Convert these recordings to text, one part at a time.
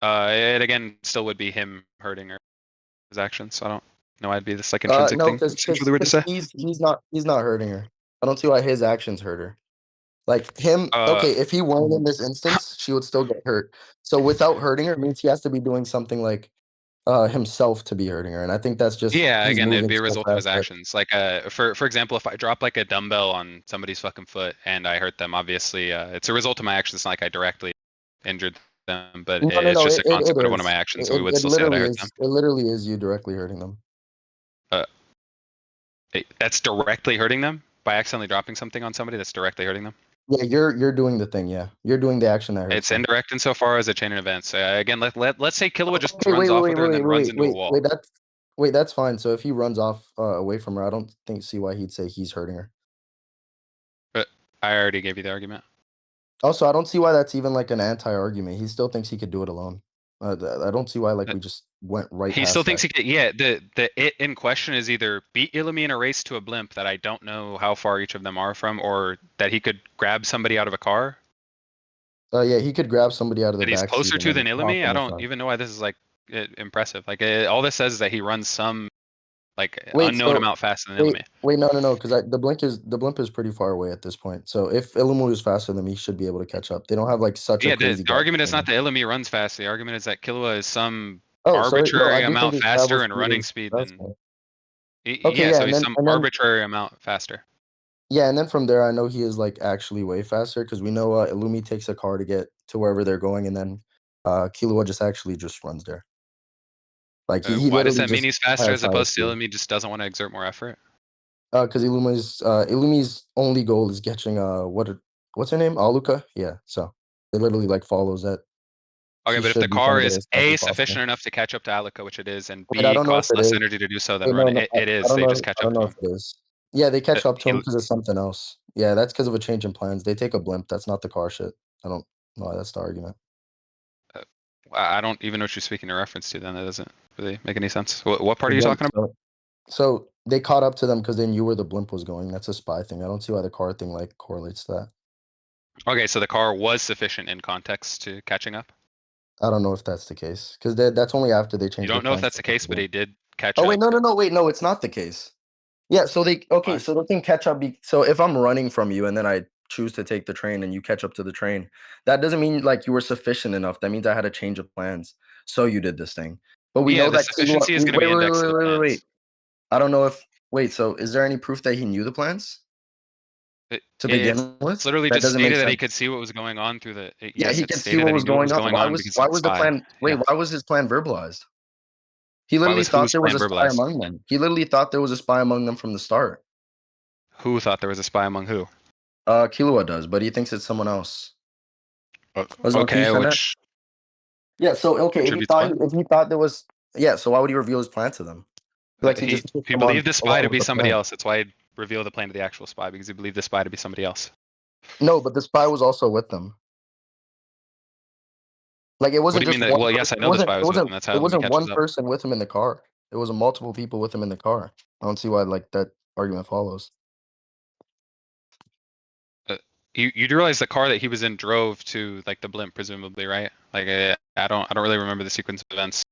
It again still would be him hurting her his actions. So I don't know why it'd be this like intrinsic No, thing. because Seems really weird to say. he's not hurting her. I don't see why his actions hurt her. Like him, Uh, okay, if he won in this instance, she would still get hurt. So without hurting her means he has to be doing something like himself to be hurting her, and I think that's just yeah, he's again, it'd moving be a so result of his fast that actions. Like, for example, if I drop like a dumbbell on somebody's fucking foot and I hurt them, obviously, it's a result of my actions. It's not like I directly injured them, but no, no, it's no, just a it consequence of one of my is. actions. So we would It still say that I literally hurt them. is. It literally is you directly hurting them. Uh, that's directly hurting them by accidentally dropping something on somebody. That's directly hurting them. Yeah, you're doing the thing. Yeah, you're doing the action that hurts It's them. indirect insofar as a chain of events. Again, let's say Killua just Okay, runs off with her and then runs into a wall. That's fine. So if he runs off away from her, I don't see why he'd say he's hurting her. But I already gave you the argument. Also, I don't see why that's even like an anti-argument. He still thinks he could do it alone. I don't see why like Uh, we just went right He still past thinks that. he could. Yeah, the it in question is either beat Illumi in a race to a blimp that I don't know how far each of them are from, or that he could grab somebody out of a car Yeah, he could grab somebody out of the that he's back seat closer and to then than hop Illumi. in I the don't front. even know why this is like impressive. Like all this says is that he runs some like Wait, unknown so amount faster than Illumi. no, no, no, because the blimp is pretty far away at this point. So if Illumu is faster than me, he should be able to catch up. They don't have like such a Yeah, crazy the gap argument is between not them. that Illumi runs fast. The argument is that Killua is some Oh, so no, I arbitrary do think amount his travel faster in speed running is speed than. faster. Okay, Yeah, yeah, so he's some arbitrary amount faster. and then from there, I know he is like actually way faster because we know Illumi takes a car to get to wherever they're going, and then Killua just actually just runs there. Like he Why does literally that mean just he's faster has as higher opposed to speed. Illumi just doesn't want to exert more effort? Because Illumi's only goal is catching what's her name? Aluka? Yeah. So it literally like follows that Okay, she but if the should be trying car to get is as fast A, as sufficient possible. enough to catch up to Alika, which it is, and Wait, I B, don't know if costs it less is. energy to do so than Wait, run, no, no, it I is. don't They know. just catch I up don't to know if him. it is. Yeah, they catch up to him He, because of something else. Yeah, that's because of a change in plans. They take a blimp. That's not the car shit. I don't know why that's the argument. uh, I don't even know what you're speaking in reference to then. That doesn't really make any sense. What part The are you blimp. talking about? So they caught up to them because they knew where the blimp was going. That's a spy thing. I don't see why the car thing like correlates to that. Okay, so the car was sufficient in context to catching up? I don't know if that's the case because that's only after they You changed their don't know if plans that's to the get case, the but blimp. he did catch Oh wait, up. no, no, no, wait, no, it's not the case. Yeah, so Why? so they can catch up. So if I'm running from you and then I choose to take the train and you catch up to the train, that doesn't mean like you were sufficient enough. That means I had a change of plans. So you did this thing. But we Yeah, know the that Killua. sufficiency is going to Wait, be wait, wait, indexed to wait, the wait, wait, plans. wait. I don't know if. Wait, so is there any proof that he knew the plans to It's begin with? literally That just doesn't make stated that he sense. could see what was going on through the. Yeah, Yes, he it could see stated what that he was knew what going was on. going on because he's Why the was the spy. plan? Wait, Yeah. why was his plan verbalized? He Why literally was thought whose there was plan a spy verbalized? among them. He literally thought there was a spy among them from the start. Who thought there was a spy among who? Killua does, but he thinks it's someone else. Ozone, can you Okay, send that? which Yeah. So okay, attributes what? if he thought there was, yeah. So why would he reveal his plan to them? Like he He just took he them believed on the spy along to with be the somebody plan. else. That's why he revealed the plan to the actual spy because he believed the spy to be somebody else. No, but the spy was also with them. Like it What wasn't do you mean just that? one Well, yes, person. I know the spy was with him. That's It how Illumi wasn't catches one up. person with him in the car. It was multiple people with him in the car. I don't see why like that argument follows. Uh, you do realize the car that he was in drove to like the blimp, presumably, right? Like I don't really remember the sequence of events.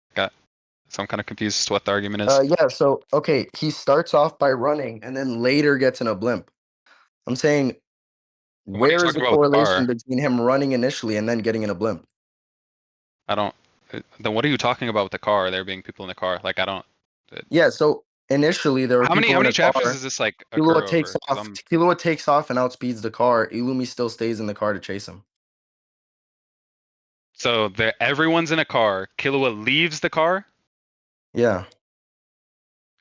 So I'm kind of confused as to what the argument is. Yeah. So okay, he starts off by running and then later gets in a blimp. I'm saying, What are you where is talking the about with the correlation car? between him running initially and then getting in a blimp? I don't. Then what are you talking about with the car? There being people in the car. Like I don't. uh, Yeah. So initially there were How people in many a chapters car. does this like occur over? Because I'm Killua takes off and outspeeds the car. Illumi still stays in the car to chase him. so everyone's in a car. Killua leaves the car. Yeah.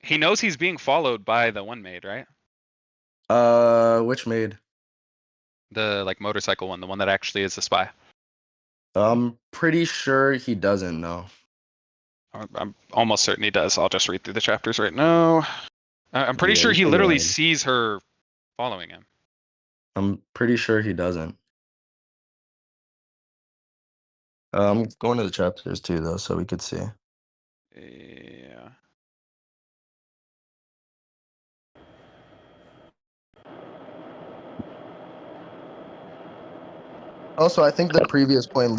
He knows he's being followed by the one maid, right? Which made? The like motorcycle one, the one that actually is the spy. I'm pretty sure he doesn't know. I'm almost certain he does. I'll just read through the chapters right now. I'm pretty Yeah, sure you he can go literally ahead. sees her following him. I'm pretty sure he doesn't. I'm going to the chapters too, though, so we could see. Yeah. Also, I think the previous point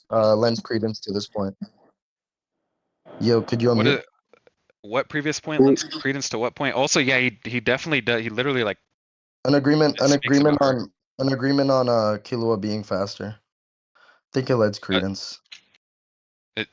lends credence to this point. Yo, could you What unmute? is what previous point lends credence to what point? Also, yeah, he definitely does. He literally like An agreement, an speaks agreement about her. on an agreement on Killua being faster. Think it lends Uh, credence.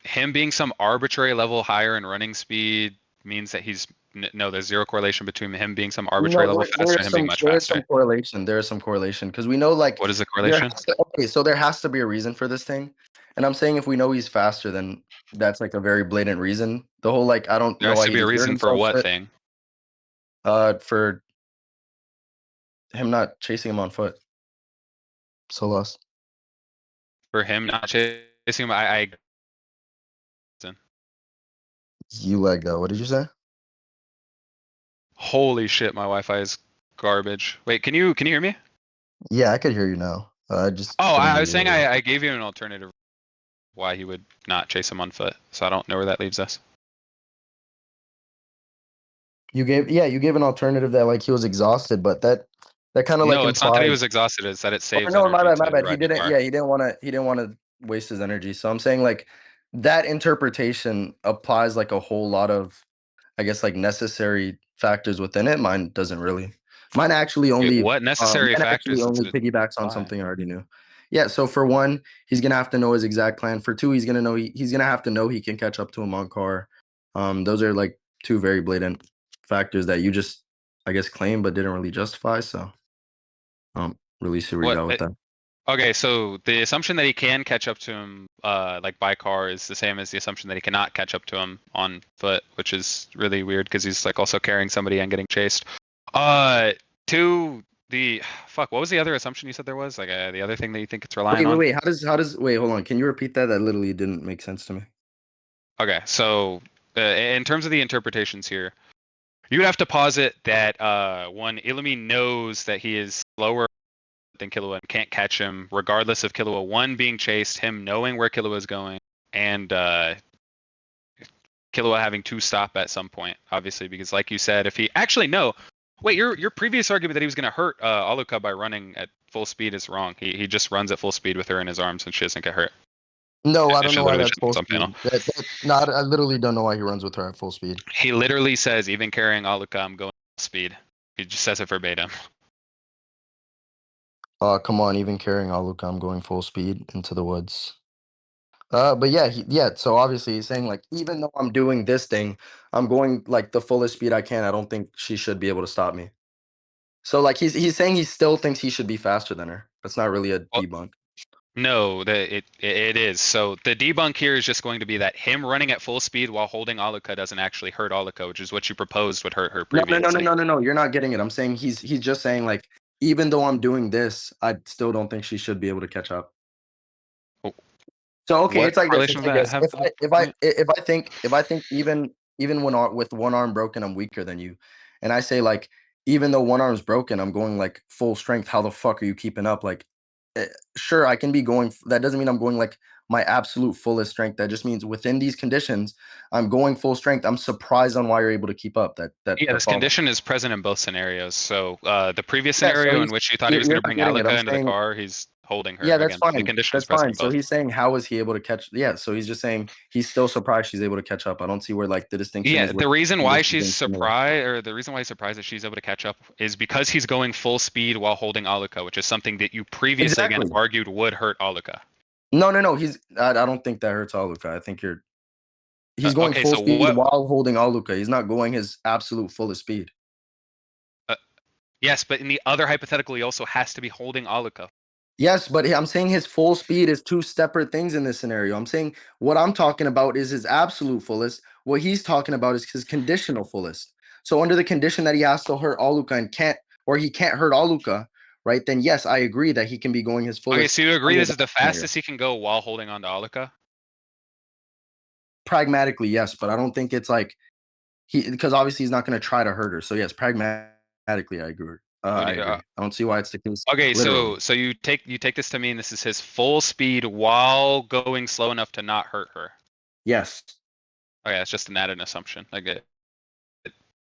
him being some arbitrary level higher in running speed means that he's no. There's zero correlation between him being some arbitrary No, level there faster and is him being some much there is some faster. correlation. There is some correlation because we know like What is the there correlation? has to, okay, so there has to be a reason for this thing. And I'm saying if we know he's faster, then that's like a very blatant reason. The whole like I don't There know has why to he be a exerted reason for himself what for it. thing. For him not chasing him on foot. So lost. For him not chasing him, You let go. What did you say? holy shit, my Wi-Fi is garbage. Wait, can you hear me? Yeah, I could hear you now. I just Oh, couldn't I hear was you saying earlier. I gave you an alternative why he would not chase him on foot, so I don't know where that leaves us. You gave an alternative that like he was exhausted, but that kind of like No, it's not that he implies. was exhausted. It's that it Or saves no, my energy bad, my to bad. He ride the didn't. car. Yeah, he didn't want to. He didn't want to waste his energy. So I'm saying like that interpretation applies like a whole lot of, I guess, like necessary factors within it. Mine doesn't really. Mine actually Wait, only. what necessary Mine actually factors only does it piggybacks on apply? something I already knew. Yeah. So for one, he's gonna have to know his exact plan. For two, he's gonna have to know he can catch up to him on car. Those are like two very blatant factors that you just, I guess, claim but didn't really justify. So I don't really see where you What? got with that. Okay, so the assumption that he can catch up to him, like by car, is the same as the assumption that he cannot catch up to him on foot, which is really weird because he's like also carrying somebody and getting chased. Uh, to the fuck, what was the other assumption you said there was? Like the other thing that you think it's relying on? Wait. How does wait? Hold on. Can you repeat that? That literally didn't make sense to me. Okay, so in terms of the interpretations here, you would have to posit that one, Illumi knows that he is slower than Killua and can't catch him, regardless of Killua one being chased, him knowing where Killua is going, and Killua having to stop at some point, obviously, because like you said, if he actually no, wait, your previous argument that he was going to hurt Aluka by running at full speed is wrong. He just runs at full speed with her in his arms and she doesn't get hurt. No, I don't It's know just why literally that's just full some panel. speed. Not. I literally don't know why he runs with her at full speed. He literally says, even carrying Aluka, I'm going full speed. He just says it verbatim. Come on, even carrying Aluka, I'm going full speed into the woods. But yeah, yeah. So obviously, he's saying like, even though I'm doing this thing, I'm going like the fullest speed I can. I don't think she should be able to stop me. So like, he's saying he still thinks he should be faster than her. That's not really a Well, debunk. no, it is. So the debunk here is just going to be that him running at full speed while holding Aluka doesn't actually hurt Aluka, which is what you proposed would hurt her No, no, no, no, previously. no, no, no. You're not getting it. I'm saying he's just saying like, even though I'm doing this, I still don't think she should be able to catch up. So okay, What it's like this. correlation It's does like that this. have to the point? If I think even when with one arm broken, I'm weaker than you, and I say like even though one arm's broken, I'm going like full strength. How the fuck are you keeping up? Like, sure, I can be going. That doesn't mean I'm going like my absolute fullest strength. That just means within these conditions, I'm going full strength. I'm surprised on why you're able to keep up. Yeah, That this follows. condition is present in both scenarios. So the previous Yeah. So scenario in which he thought he was going you're to not bring getting it. I'm Alika into the saying car, he's holding her yeah, that's again. The fine. condition is That's present fine. in So both. he's saying, how is he able to catch? Yeah. So he's just saying he's still surprised she's able to catch up. I don't see where like the distinction Yeah, is with the reason why conditions she's being similar. surprised, or the reason why he's surprised that she's able to catch up, is because he's going full speed while holding Alika, which is something that you previously again Exactly. argued would hurt Alika. No, no, no. I don't think that hurts Aluka. I think he's going Okay, full so speed what? while holding Aluka. He's not going his absolute fullest speed. Uh, yes, but in the other hypothetical, he also has to be holding Alika. Yes, but I'm saying his full speed is two separate things in this scenario. I'm saying what I'm talking about is his absolute fullest. What he's talking about is his conditional fullest. So under the condition that he has to hurt Aluka and can't, or he can't hurt Aluka, right? Then yes, I agree that he can be going his Okay, fullest so you agree under this is that the scenario. fastest he can go while holding on to Alika? Pragmatically, yes, but I don't think it's like because obviously he's not going to try to hurt her. So yes, pragmatically, I agree. What I do you, agree. I don't see why it's the case. okay, Literally, so you take this to mean this is his full speed while going slow enough to not hurt her. yes. Okay, that's just an added assumption. Like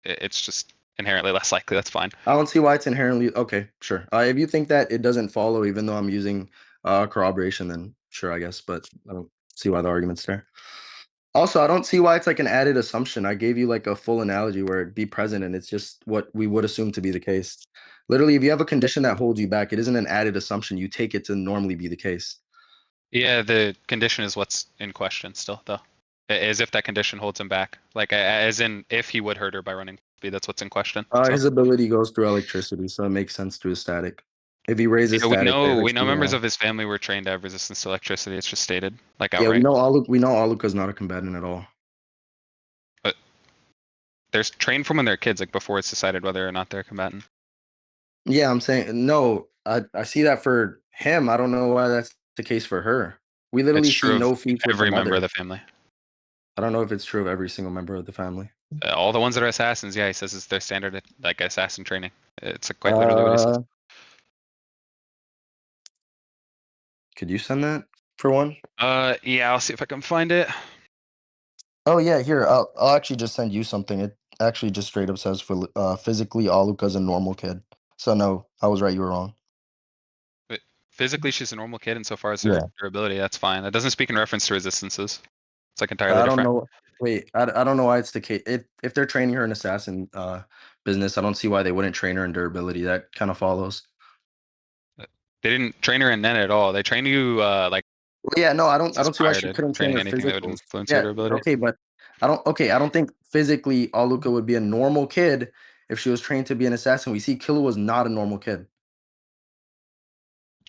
it's just inherently less likely. That's fine. I don't see why it's inherently okay. Sure. If you think that it doesn't follow, even though I'm using corroboration, then sure, I guess, but I don't see why the argument's there. Also, I don't see why it's like an added assumption. I gave you like a full analogy where it'd be present and it's just what we would assume to be the case. Literally, if you have a condition that holds you back, it isn't an added assumption. You take it to normally be the case. Yeah, the condition is what's in question still, though. As if that condition holds him back. Like, as in, if he would hurt her by running speed, that's what's in question. So, His ability goes through electricity, so it makes sense through static. If he raises yeah, we static, the know we know electricity. members Yeah, of his family were trained to have resistance to electricity. It's just stated, like, yeah, outright. We know Aluka's not a combatant at all. But they're trained from when they're kids, like before it's decided whether or not they're a combatant. Yeah, I'm saying no. I see that for him. I don't know why that's the case for her. We It's literally see true of no feats with the every member of mother. the family. I don't know if it's true of every single member of the family. All the ones that are assassins, yeah, he says it's their standard like assassin training. It's quite literally what he says. Uh, could you send that for one? Yeah, I'll see if I can find it. Oh yeah, here. I'll actually just send you something. It actually just straight up says for physically Aluka's a normal kid. So no, I was right. You were wrong. But physically, she's a normal kid, and so far as her Yeah. durability, that's fine. That doesn't speak in reference to resistances. It's like entirely I don't different. know. Wait, I don't know why it's the case. If they're training her in assassin business, I don't see why they wouldn't train her in durability. That kind of follows. They didn't train her in Nen at all. They train you like Well, yeah, no, I just don't see why prior she to couldn't train training her anything that would physicals. influence her Yeah, durability. okay, but I don't think physically Aluka would be a normal kid if she was trained to be an assassin. We see Killua was not a normal kid.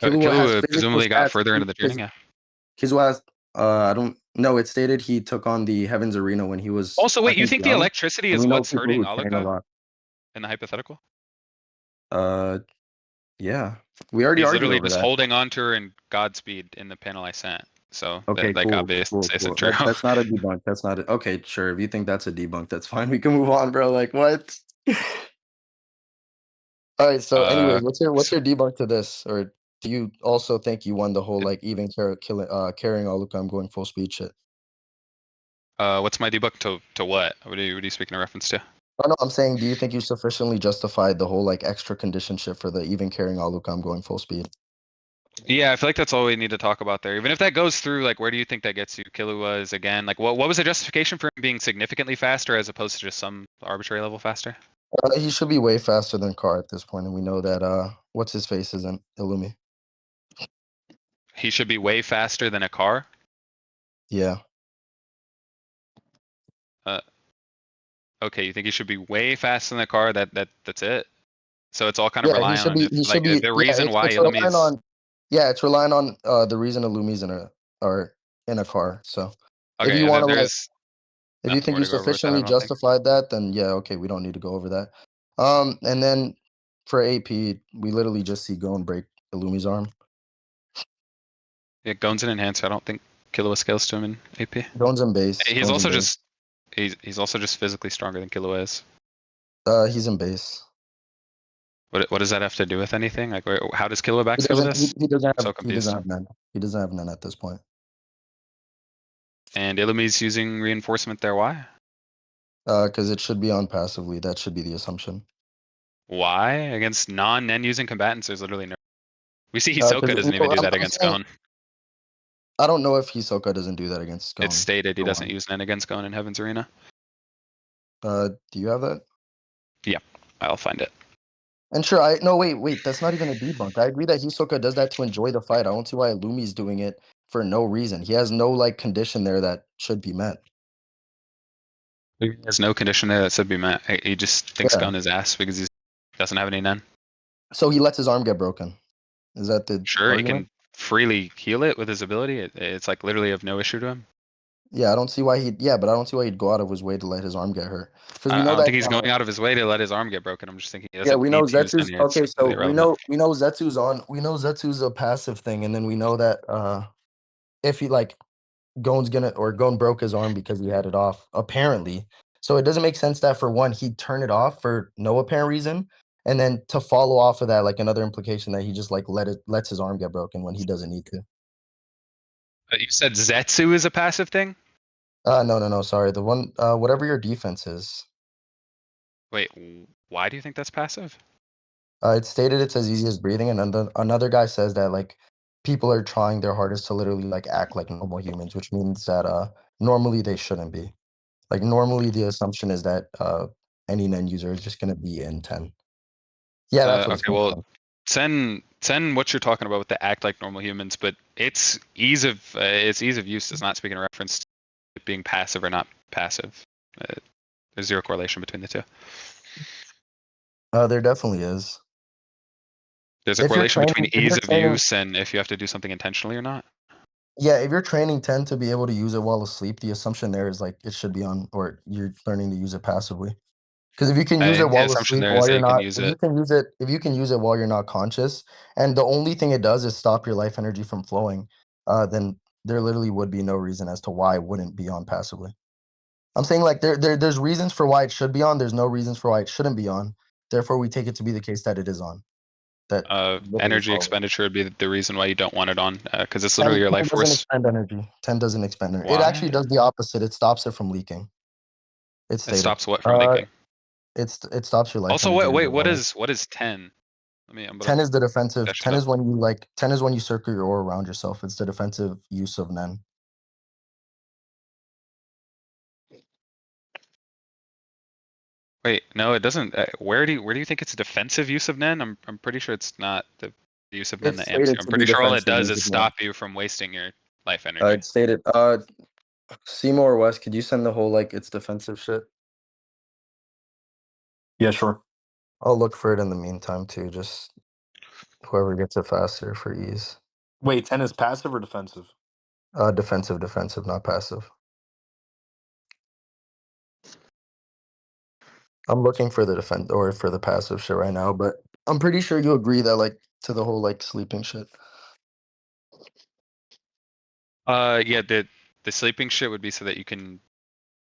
Killua has Killua physical presumably got stats further into the training. Yeah. Killua has I don't know, it stated he took on the Heavens Arena when he was, Also, I wait, you think, think the young, electricity and is we know what's people hurting who train a Aluka lot. in the hypothetical? Uh, yeah. We already He's argued literally over just that. holding on to her in Godspeed in the panel I sent. So Okay, that like cool, obvious cool, isn't cool. true. That's not a debunk. That's not a, okay, sure. If you think that's a debunk, that's fine. We can move on, bro. Like what? All right. So, uh, anyways, what's your debunk to this, or do you also think you won the whole like even carrying all look? I'm going full speed shit. what's my debug to what? What are you speaking in reference to? Oh no, I'm saying, do you think you sufficiently justified the whole like extra condition shit for the even carrying all look? I'm going full speed. Yeah, I feel like that's all we need to talk about there. Even if that goes through, like, where do you think that gets you? Killua is again, like, what was the justification for him being significantly faster as opposed to just some arbitrary level faster? He should be way faster than Car at this point, and we know that what's his face isn't Illumi. He should be way faster than a car. Yeah. Uh, okay, you think he should be way faster than a car? That's it. So it's all kind of Yeah, relying on if he like should be, the yeah, reason why it's relying Illumi's on, yeah, it's relying on the reason Illumi's in a are in a car. So if okay, you and want then to like, there's if you nothing think more you to go over with that. I sufficiently don't think. justified that, then yeah, okay, we don't need to go over that. And then for AP, we literally just see Gon break Illumi's arm. Yeah, Gon's an enhancer. I don't think Killua scales to him in AP. Gon's in base. He's Gon's in also base. just he's also just physically stronger than Killua is. He's in base. What does that have to do with anything? Like, how does Killua backfill this? I'm so He doesn't confused. have none. He doesn't have none at this point. And Illumi's using reinforcement there. Why? Because it should be on passively. That should be the assumption. Why against non-Nen using combatants? There's literally no. We see Because Hisoka doesn't even do that I'm against saying Gon. I don't know if Hisoka doesn't do that against It's Gon. stated he For doesn't one. use Nen against Gon in Heaven's Arena. Do you have that? Yeah, I'll find it. And sure, I no wait, that's not even a debunk. I agree that Hisoka does that to enjoy the fight. I don't see why Lumi's doing it for no reason. He has no like condition there that should be met. There's no condition there that should be met. He just thinks Yeah. Gon is ass because he doesn't have any Nen. So he lets his arm get broken. Is that the Sure, he argument? can freely heal it with his ability. It's like literally of no issue to him. Yeah, I don't see why he'd but I don't see why he'd go out of his way to let his arm get hurt. Because we I know don't that think he's going out of his way to let his arm get broken. I'm just thinking he yeah, doesn't we know need to use Nen Zetsu's here. It's okay, so completely irrelevant. we know Zetsu's on we know Zetsu's a passive thing, and then we know that if he like Gon broke his arm because he had it off, apparently. So it doesn't make sense that for one, he'd turn it off for no apparent reason. And then to follow off of that, like another implication that he just like lets his arm get broken when he doesn't need to. But you said Zetsu is a passive thing? No, sorry. The one whatever your defense is. Wait, why do you think that's passive? It's stated it's as easy as breathing, and another guy says that like people are trying their hardest to literally like act like normal humans, which means that normally they shouldn't be. Like normally the assumption is that any NEN user is just gonna be in 10. Yeah, that's what it's Okay, based well, on. send what you're talking about with the act like normal humans, but its ease of use does not speak in reference to it being passive or not passive. Uh, there's zero correlation between the two. There definitely is. There's a If you're correlation between training, if ease you're of training, use and if you have to do something intentionally or not. yeah, if you're training 10 to be able to use it while asleep, the assumption there is like it should be on, or you're learning to use it passively. Because if you can use I it think the while assumption asleep, there is while that you're you can not, use if you it. can use it, if you can use it while you're not conscious, and the only thing it does is stop your life energy from flowing, then there literally would be no reason as to why it wouldn't be on passively. I'm saying like there's reasons for why it should be on. There's no reasons for why it shouldn't be on. Therefore, we take it to be the case that it is on. That literally Energy follows. expenditure would be the reason why you don't want it on, because it's 10, literally your 10 life doesn't force. expend energy. 10 doesn't expend energy. It Why? actually does the opposite. It stops it from leaking. It's It stated. stops what from leaking? It stops your life Also, energy wait, reserve what level. is 10? Let me, I'm gonna 10 is the defensive. dash it 10 up. is when you like 10 is when you circle your aura around yourself. It's the defensive use of Nen. Wait, no, it doesn't. Where do you think it's a defensive use of Nen? I'm pretty sure it's not the use of Nen It's that amps you. stated I'm to be pretty sure all it defensive does use is of Nen. stop you from wasting your life energy. It's stated Seymour West, could you send the whole like it's defensive shit? Yeah, sure. I'll look for it in the meantime too, just whoever gets it faster for ease. Wait, 10 is passive or defensive? Defensive, not passive. I'm looking for the defense or for the passive shit right now, but I'm pretty sure you agree that like to the whole like sleeping shit. Yeah, the sleeping shit would be so that you can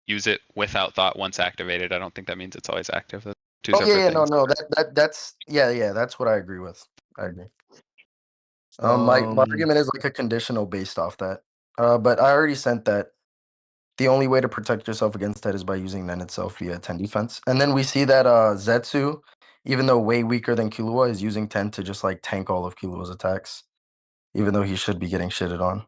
use it without thought once activated. I don't think that means it's always active. That's two Oh yeah, separate yeah, no, things. no, that's yeah, that's what I agree with. I agree. My Um, argument is like a conditional based off that. But I already sent that. The only way to protect yourself against that is by using Nen itself via 10 defense. And then we see that Zetsu, even though way weaker than Killua, is using 10 to just like tank all of Killua's attacks, even though he should be getting shitted on.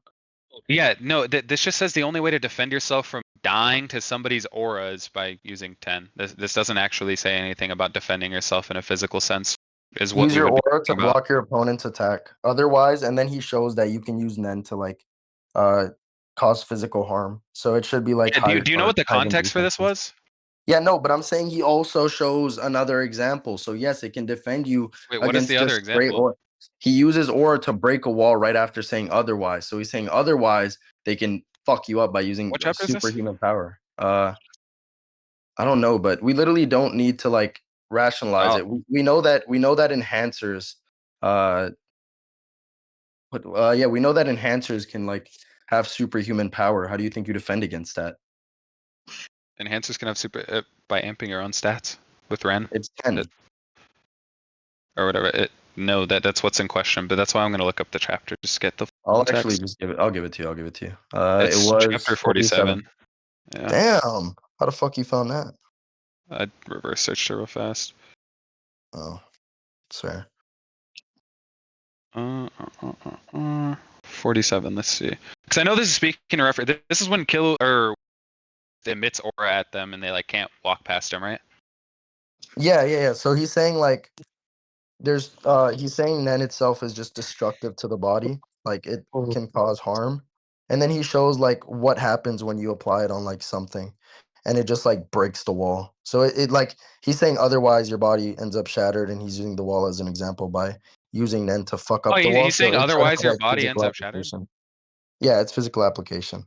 Yeah, no, this just says the only way to defend yourself from dying to somebody's aura is by using 10. This doesn't actually say anything about defending yourself in a physical sense, is what Use we your would be aura to talking about. block your opponent's attack. Otherwise, and then he shows that you can use Nen to like uh cause physical harm. So it should be like Yeah, do you know what the higher than context for this defenses. was? Yeah, no, but I'm saying he also shows another example. So yes, it can defend you Wait, what is the against other just straight example? aura. He uses aura to break a wall right after saying otherwise. So he's saying otherwise they can fuck you up by using What chapter is this? superhuman power. I don't know, but we literally don't need to like rationalize Oh, it. We know that enhancers uh but yeah, we know that enhancers can like have superhuman power. How do you think you defend against that? enhancers can have super by amping your own stats with Ren. It's 10. Or whatever. No, that's what's in question. But that's why I'm gonna look up the chapter just to get the I'll actually context. just give it. I'll give it to you. I'll give it to you. It It's was chapter 47. 47. Yeah, Damn. How the fuck you found that? I reverse searched it real fast. Oh, sorry. 47. Let's see. Because I know this is speaking in reference. This is when Kill or emits aura at them and they like can't walk past him, right? Yeah. So he's saying like he's saying Nen itself is just destructive to the body. Like it can cause harm. And then he shows like what happens when you apply it on like something and it just like breaks the wall. So it like he's saying otherwise your body ends up shattered and he's using the wall as an example by using Nen to fuck Oh, up the wall. he's So saying it's showing otherwise your like body ends physical up shattered. application. Yeah, it's physical application.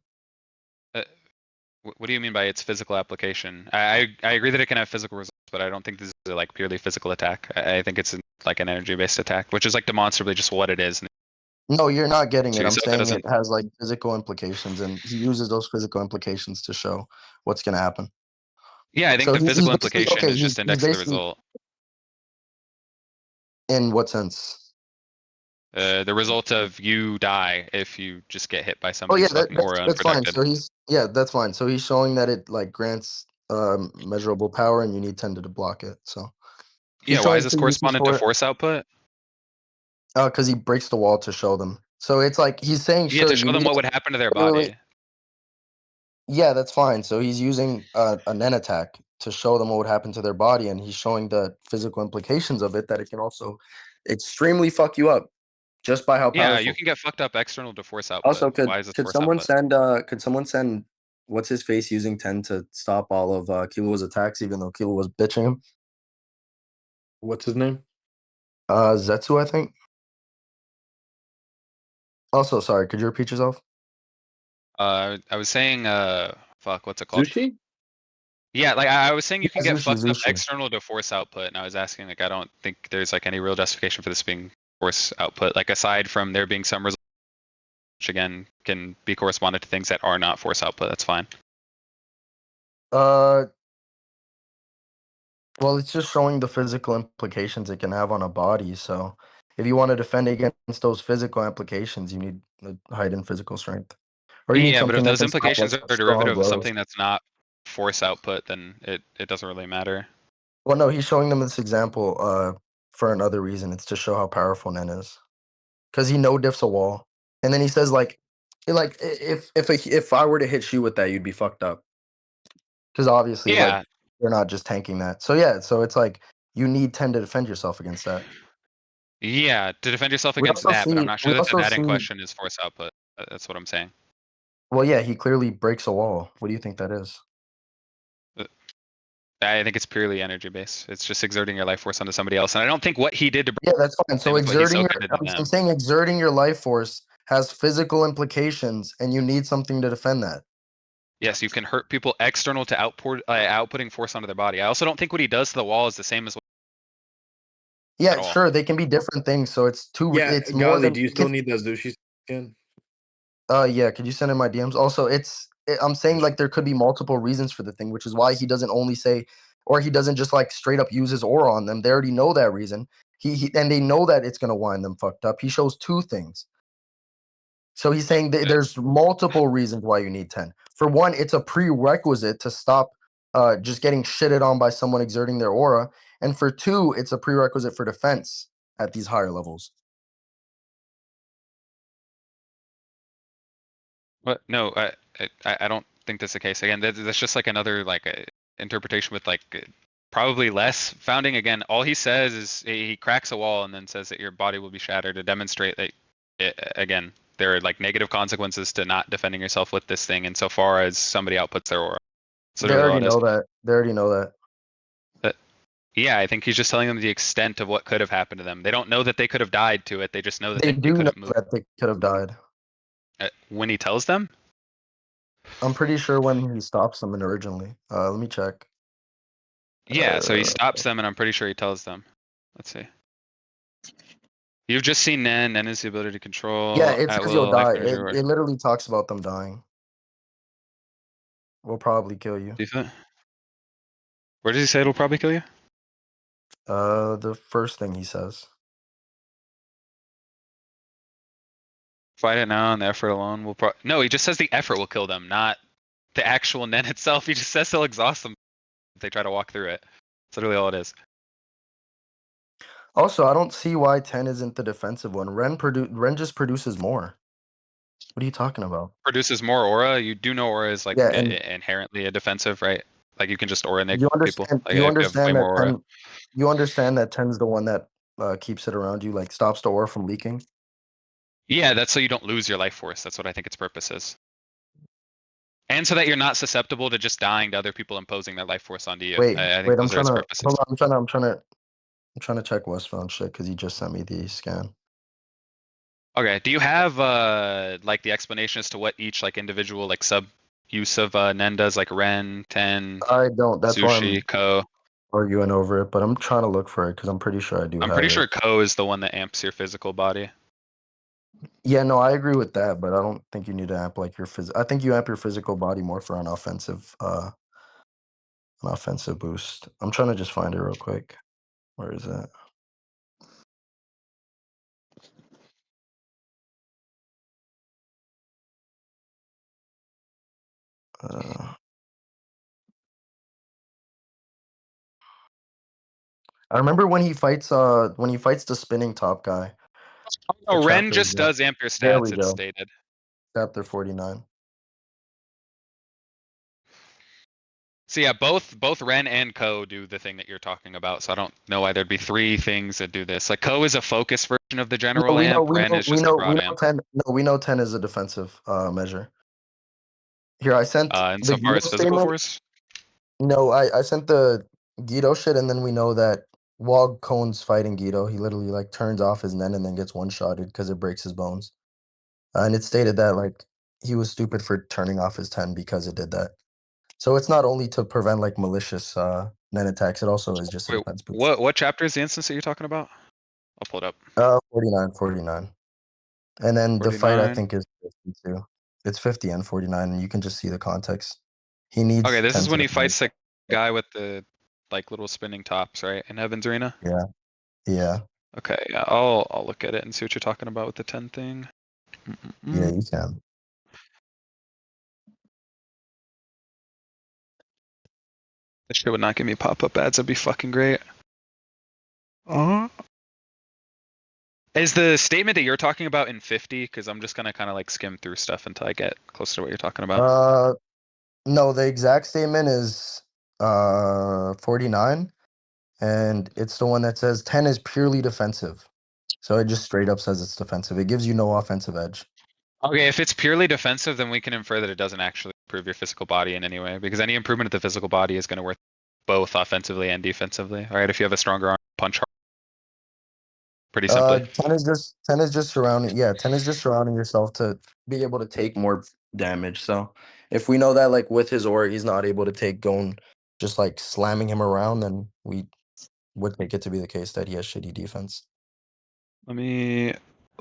Uh, what do you mean by its physical application? I agree that it can have physical results, but I don't think this is a like purely physical attack. I think it's like an energy based attack, which is like demonstrably just what it is. No, you're not getting it. I'm So if it saying it doesn't, has like physical implications, and he uses those physical implications to show what's gonna happen. yeah, I think So the he's physical basically implication okay. is just He's index of the basically result. in what sense? The result of you die if you just get hit by Oh yeah, somebody's fucking aura that's fine. unprotected. So that's fine. So he's showing that it like grants measurable power, and you need 10 to block it. So he's Yeah, why is showing this two uses correspondent to for it. force output? Because he breaks the wall to show them. So it's like he's saying, Yeah, sure, to you show them need what would happen to their wait, wait, wait. body. Yeah, that's fine. So he's using a Nen attack to show them what would happen to their body, and he's showing the physical implications of it, that it can also extremely fuck you up just by how Yeah, you powerful. can get fucked up external to force output. Also, Why is this force output? could someone send what's his face using 10 to stop all of Kilo's attacks, even though Kilo was bitching him? What's his name? Zetsu, I think. Also, sorry, could you repeat yourself? I was saying, fuck, what's it called? Zushi? Yeah, like I was saying, you can Yeah, get Zushi, fucked up Zushi. external to force output, and I was asking, like, I don't think there's like any real justification for this being force output, like aside from there being some results, which again can be corresponded to things that are not force output. That's fine. Uh, well, it's just showing the physical implications it can have on a body. So, if you want to defend against those physical implications, you need a heightened physical strength, or you need Yeah, but if something that those can stop like implications are strong derivative of blows. something that's not force output, then it doesn't really matter. Well, no, he's showing them this example for another reason. It's to show how powerful Nen is, because he no diffs a wall, and then he says if I were to hit you with that, you'd be fucked up, because obviously like Yeah, you're not just tanking that. So yeah, so it's like you need 10 to defend yourself against that. yeah, to defend yourself against that, but I'm not We sure that also that in see. question is force output. That's what I'm saying. Well, yeah, he clearly breaks a wall. What do you think that is? Uh, I think it's purely energy based. It's just exerting your life force onto somebody else, and I don't think what he did to Yeah, that's fine. same So as what exerting your, Hisoka did to I'm them. saying exerting your life force has physical implications, and you need something to defend that. Yes, you can hurt people external to outputting force onto their body. I also don't think what he does to the wall is the same as what at Yeah, all. sure, they can be different things. So it's two. Yeah, It's more Gali, than. do you still need that Zushi skin? Yeah. Could you send in my DMs? Also, I'm saying like there could be multiple reasons for the thing, which is why he doesn't only say, or he doesn't just like straight up use his aura on them. They already know that reason. He and they know that it's gonna wind them fucked up. He shows two things. So he's saying Uh, there's multiple reasons why you need 10. For one, it's a prerequisite to stop just getting shitted on by someone exerting their aura. And for two, it's a prerequisite for defense at these higher levels. But no, I don't think that's the case. Again, that's just like another like interpretation with like probably less founding. Again, all he says is he cracks a wall and then says that your body will be shattered to demonstrate that again there are like negative consequences to not defending yourself with this thing insofar as somebody outputs their aura. That's They literally all already it is. know that. They already know that. But yeah, I think he's just telling them the extent of what could have happened to them. They don't know that they could have died to it. They just know that They they do could know have moved. that they could have died. When he tells them, I'm pretty sure when he stops them originally. Let me check. yeah, so he Uh, stops them, and I'm pretty sure he tells them. Let's see. You've just seen Nen. Nen is the ability to yeah, control it at says you'll will life die. energy. It literally talks about them dying. Will probably kill you. Do you think? Where does he say it'll probably kill you? The first thing he says. Fight it now, and the effort alone will. No, he just says the effort will kill them, not the actual Nen itself. He just says he'll exhaust them if they try to walk through it. That's literally all it is. Also, I don't see why 10 isn't the defensive one. Ren just produces more. What are you talking about? Produces more aura. You do know aura is like Yeah, and inherently a defensive, right? Like you can just aura nick you people. understand Like if you have way more aura. you understand that 10's the one that keeps it around you, like stops the aura from leaking. Yeah, that's so you don't lose your life force. That's what I think its purpose is. And so that you're not susceptible to just dying to other people imposing their life force onto you. I think Wait, I'm those are trying its to hold purposes. on, I'm trying to check Westbound shit because he just sent me the scan. Okay, do you have like the explanation as to what each like individual like sub use of Nen does, like Ren, Ten, I don't, that's why I'm Sushi, Ko? arguing over it, but I'm trying to look for it because I'm pretty sure I do I'm have pretty it. sure Ko is the one that amps your physical body. Yeah, no, I agree with that, but I don't think you need to amp like your I think you amp your physical body more for an offensive boost. I'm trying to just find it real quick. Where is it? Uh, I remember when he fights the spinning top guy. Oh, What Ren chapter is just that? does amp your There stats, we it's go. stated. Chapter 49. So yeah, both Ren and Ko do the thing that you're talking about. So I don't know why there'd be three things that do this. Like Ko is a focus version of the No, general we know, amp. we Ren know, is we just a know, we broad know amp. 10. No, we know 10 is a defensive measure. Here, I sent the Insofar Guido as physical statement. force. No, I sent the Guido shit, and then we know that while Cone's fighting Guido, he literally like turns off his Nen and then gets one-shotted because it breaks his bones. And it stated that like he was stupid for turning off his 10 because it did that. So it's not only to prevent like malicious Nen attacks, it also is just a Wait, defense boost. what chapter is the instance that you're talking about? I'll pull it up. 49. And then the fight I 49. think is 52. It's 50 and 49, and you can just see the context. He Okay, needs this 10 is to when he defend. fights the guy with the like little spinning tops, right? In Heaven's Arena. Yeah, Okay, yeah, I'll look at it and see what you're talking about with the 10 thing. yeah, you can. This shit would not give me pop-up ads. That'd be fucking great. Is the statement that you're talking about in 50? Because I'm just gonna kind of like skim through stuff until I get close to what you're talking about. No, the exact statement is 49, and it's the one that says 10 is purely defensive. So it just straight up says it's defensive. It gives you no offensive edge. Okay, if it's purely defensive, then we can infer that it doesn't actually improve your physical body in any way, because any improvement of the physical body is going to work both offensively and defensively. All right, if you have a stronger arm, punch hard. Pretty simply. 10 is just surrounding. Yeah, 10 is just surrounding yourself to be able to take more damage. So if we know that like with his aura, he's not able to take going just like slamming him around, then we would take it to be the case that he has shitty defense. Let me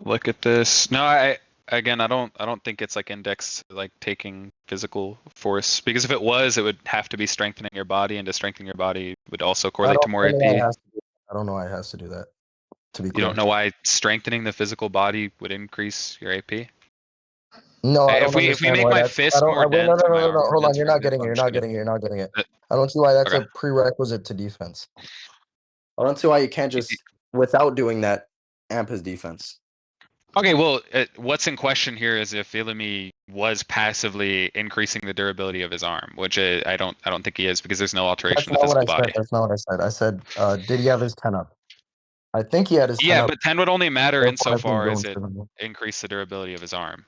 look at this. No, I don't think it's like indexed to, like taking physical force, because if it was, it would have to be strengthening your body, and to strengthen your body would also correlate to more I don't know why AP. it has to do, I don't know why it has to do that. To be You don't clear. know why strengthening the physical body would increase your AP? No, I If don't we understand make why my that's. I fist don't. more Wait, no, dense no, and no, my no, arm no. more Hold on, dense, you're for not getting example, it. I'm You're just not gonna. getting it. You're not getting it. I don't see why that's Okay. a prerequisite to defense. I don't see why you can't just, without doing that, amp his defense. Okay, well, what's in question here is if Ilimi was passively increasing the durability of his arm, which I don't think he is, because there's no alteration That's of the not what I physical said. body. That's not what I said. I said, did he have his 10 up? I think he had his 10 Yeah, up. but 10 would only matter Therefore, I think insofar as going it to increased the durability of his arm.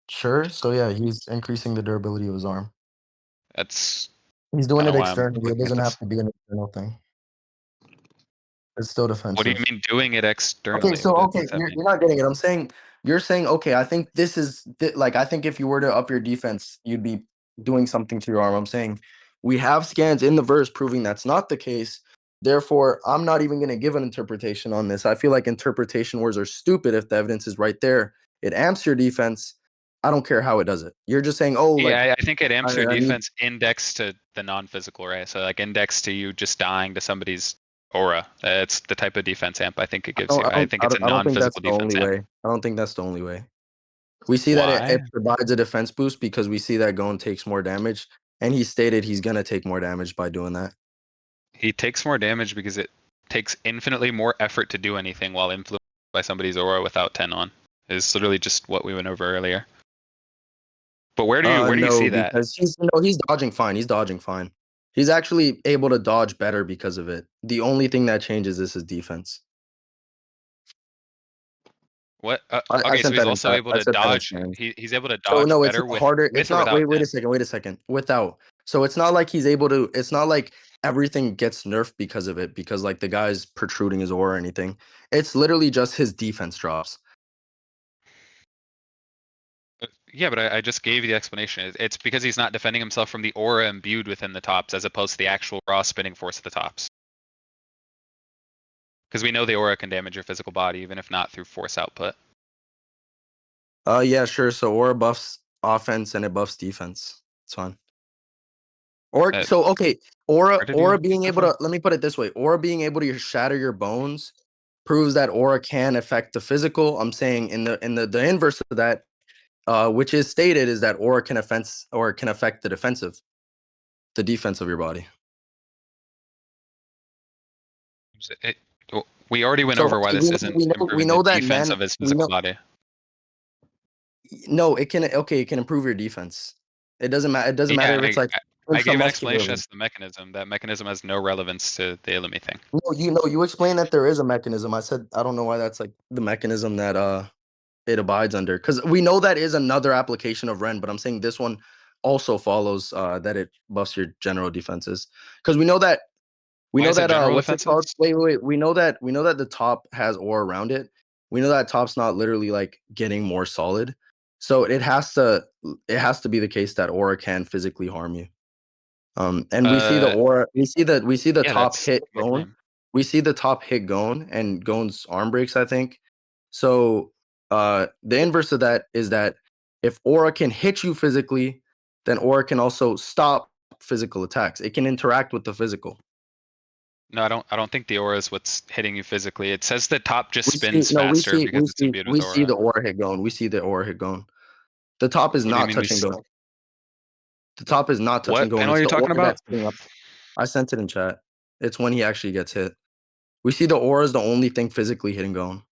sure. So yeah, he's increasing the durability of his arm. That's He's doing kind it of why I'm externally. It looking at doesn't have this. to be an internal thing. It's still What do you defensive. mean doing it Okay, externally? so What okay, does that you're, mean? you're not getting it. You're saying okay. I think this is like I think if you were to up your defense, you'd be doing something to your arm. I'm saying we have scans in the verse proving that's not the case. Therefore, I'm not even going to give an interpretation on this. I feel like interpretation words are stupid if the evidence is right there. It amps your defense. I don't care how it does it. You're just saying, oh, like Yeah, I think it amps your I need. defense indexed to the non-physical, right? So like indexed to you just dying to somebody's aura. It's the type of defense amp I think it gives you. I think it's a I don't think that's non-physical the defense only amp. way. I don't think that's the only way. We see that it Why? provides a defense boost because we see that Gon takes more damage, and he stated he's gonna take more damage by doing that. He takes more damage because it takes infinitely more effort to do anything while influenced by somebody's aura without 10 on. Is literally just what we went over earlier. But where do you No, see that? because he's dodging fine. He's dodging fine. He's actually able to dodge better because of it. The only thing that changes is his defense. What? I Okay, so sent he's that in also chat. able I to said that in dodge. scans. He's able to So dodge no, it's better not harder. It's with or not. without Wait, 10. wait a second. Without. So it's not like he's able to. It's not like everything gets nerfed because of it. Because like the guy's protruding his aura or anything. It's literally just his defense drops. Yeah, but I just gave you the explanation. It's because he's not defending himself from the aura imbued within the tops, as opposed to the actual raw spinning force of the tops. Because we know the aura can damage your physical body, even if not through force output. Yeah, sure. So aura buffs offense and it buffs defense. It's fine. Or Uh, so okay, where did you being get that able from? to let me put it this way, aura being able to shatter your bones proves that aura can affect the physical. I'm saying the inverse of that, which is stated, is that aura can affect the defense of your body. It, We already went So over why okay, this isn't we improving the know that defense Nen of his we physical know body. no, it can it can improve your defense. It doesn't matter. It doesn't Yeah, matter if it's like I gave an explanation intramuscularly. as to the mechanism. That mechanism has no relevance to the Illumi thing. No, you know, you explained that there is a mechanism. I said I don't know why that's like the mechanism that it abides under, because we know that is another application of Ren, but I'm saying this one also follows that it buffs your general defenses, because we Why know is it that general what's it called? defenses? Wait. We know that the top has aura around it. We know that top's not literally like getting more solid. So it has to be the case that aura can physically harm you. And we see the Uh, aura, we see the yeah, top that's hit the Gone. claim. We see the top hit Gone and Gone's arm breaks, I think. So the inverse of that is that if aura can hit you physically, then aura can also stop physical attacks. It can interact with the physical. No, I don't think the aura is what's hitting you physically. It says the top just We see spins no, faster because it's imbued with we see the aura. aura hit Gone. We see the aura hit Gone. The top is What do you not mean we? touching Gone. The top is not touching What Gone. panel It's are you the talking aura about? that's hitting up. I sent it in chat. It's when he actually gets hit. We see the aura is the only thing physically hitting Gone.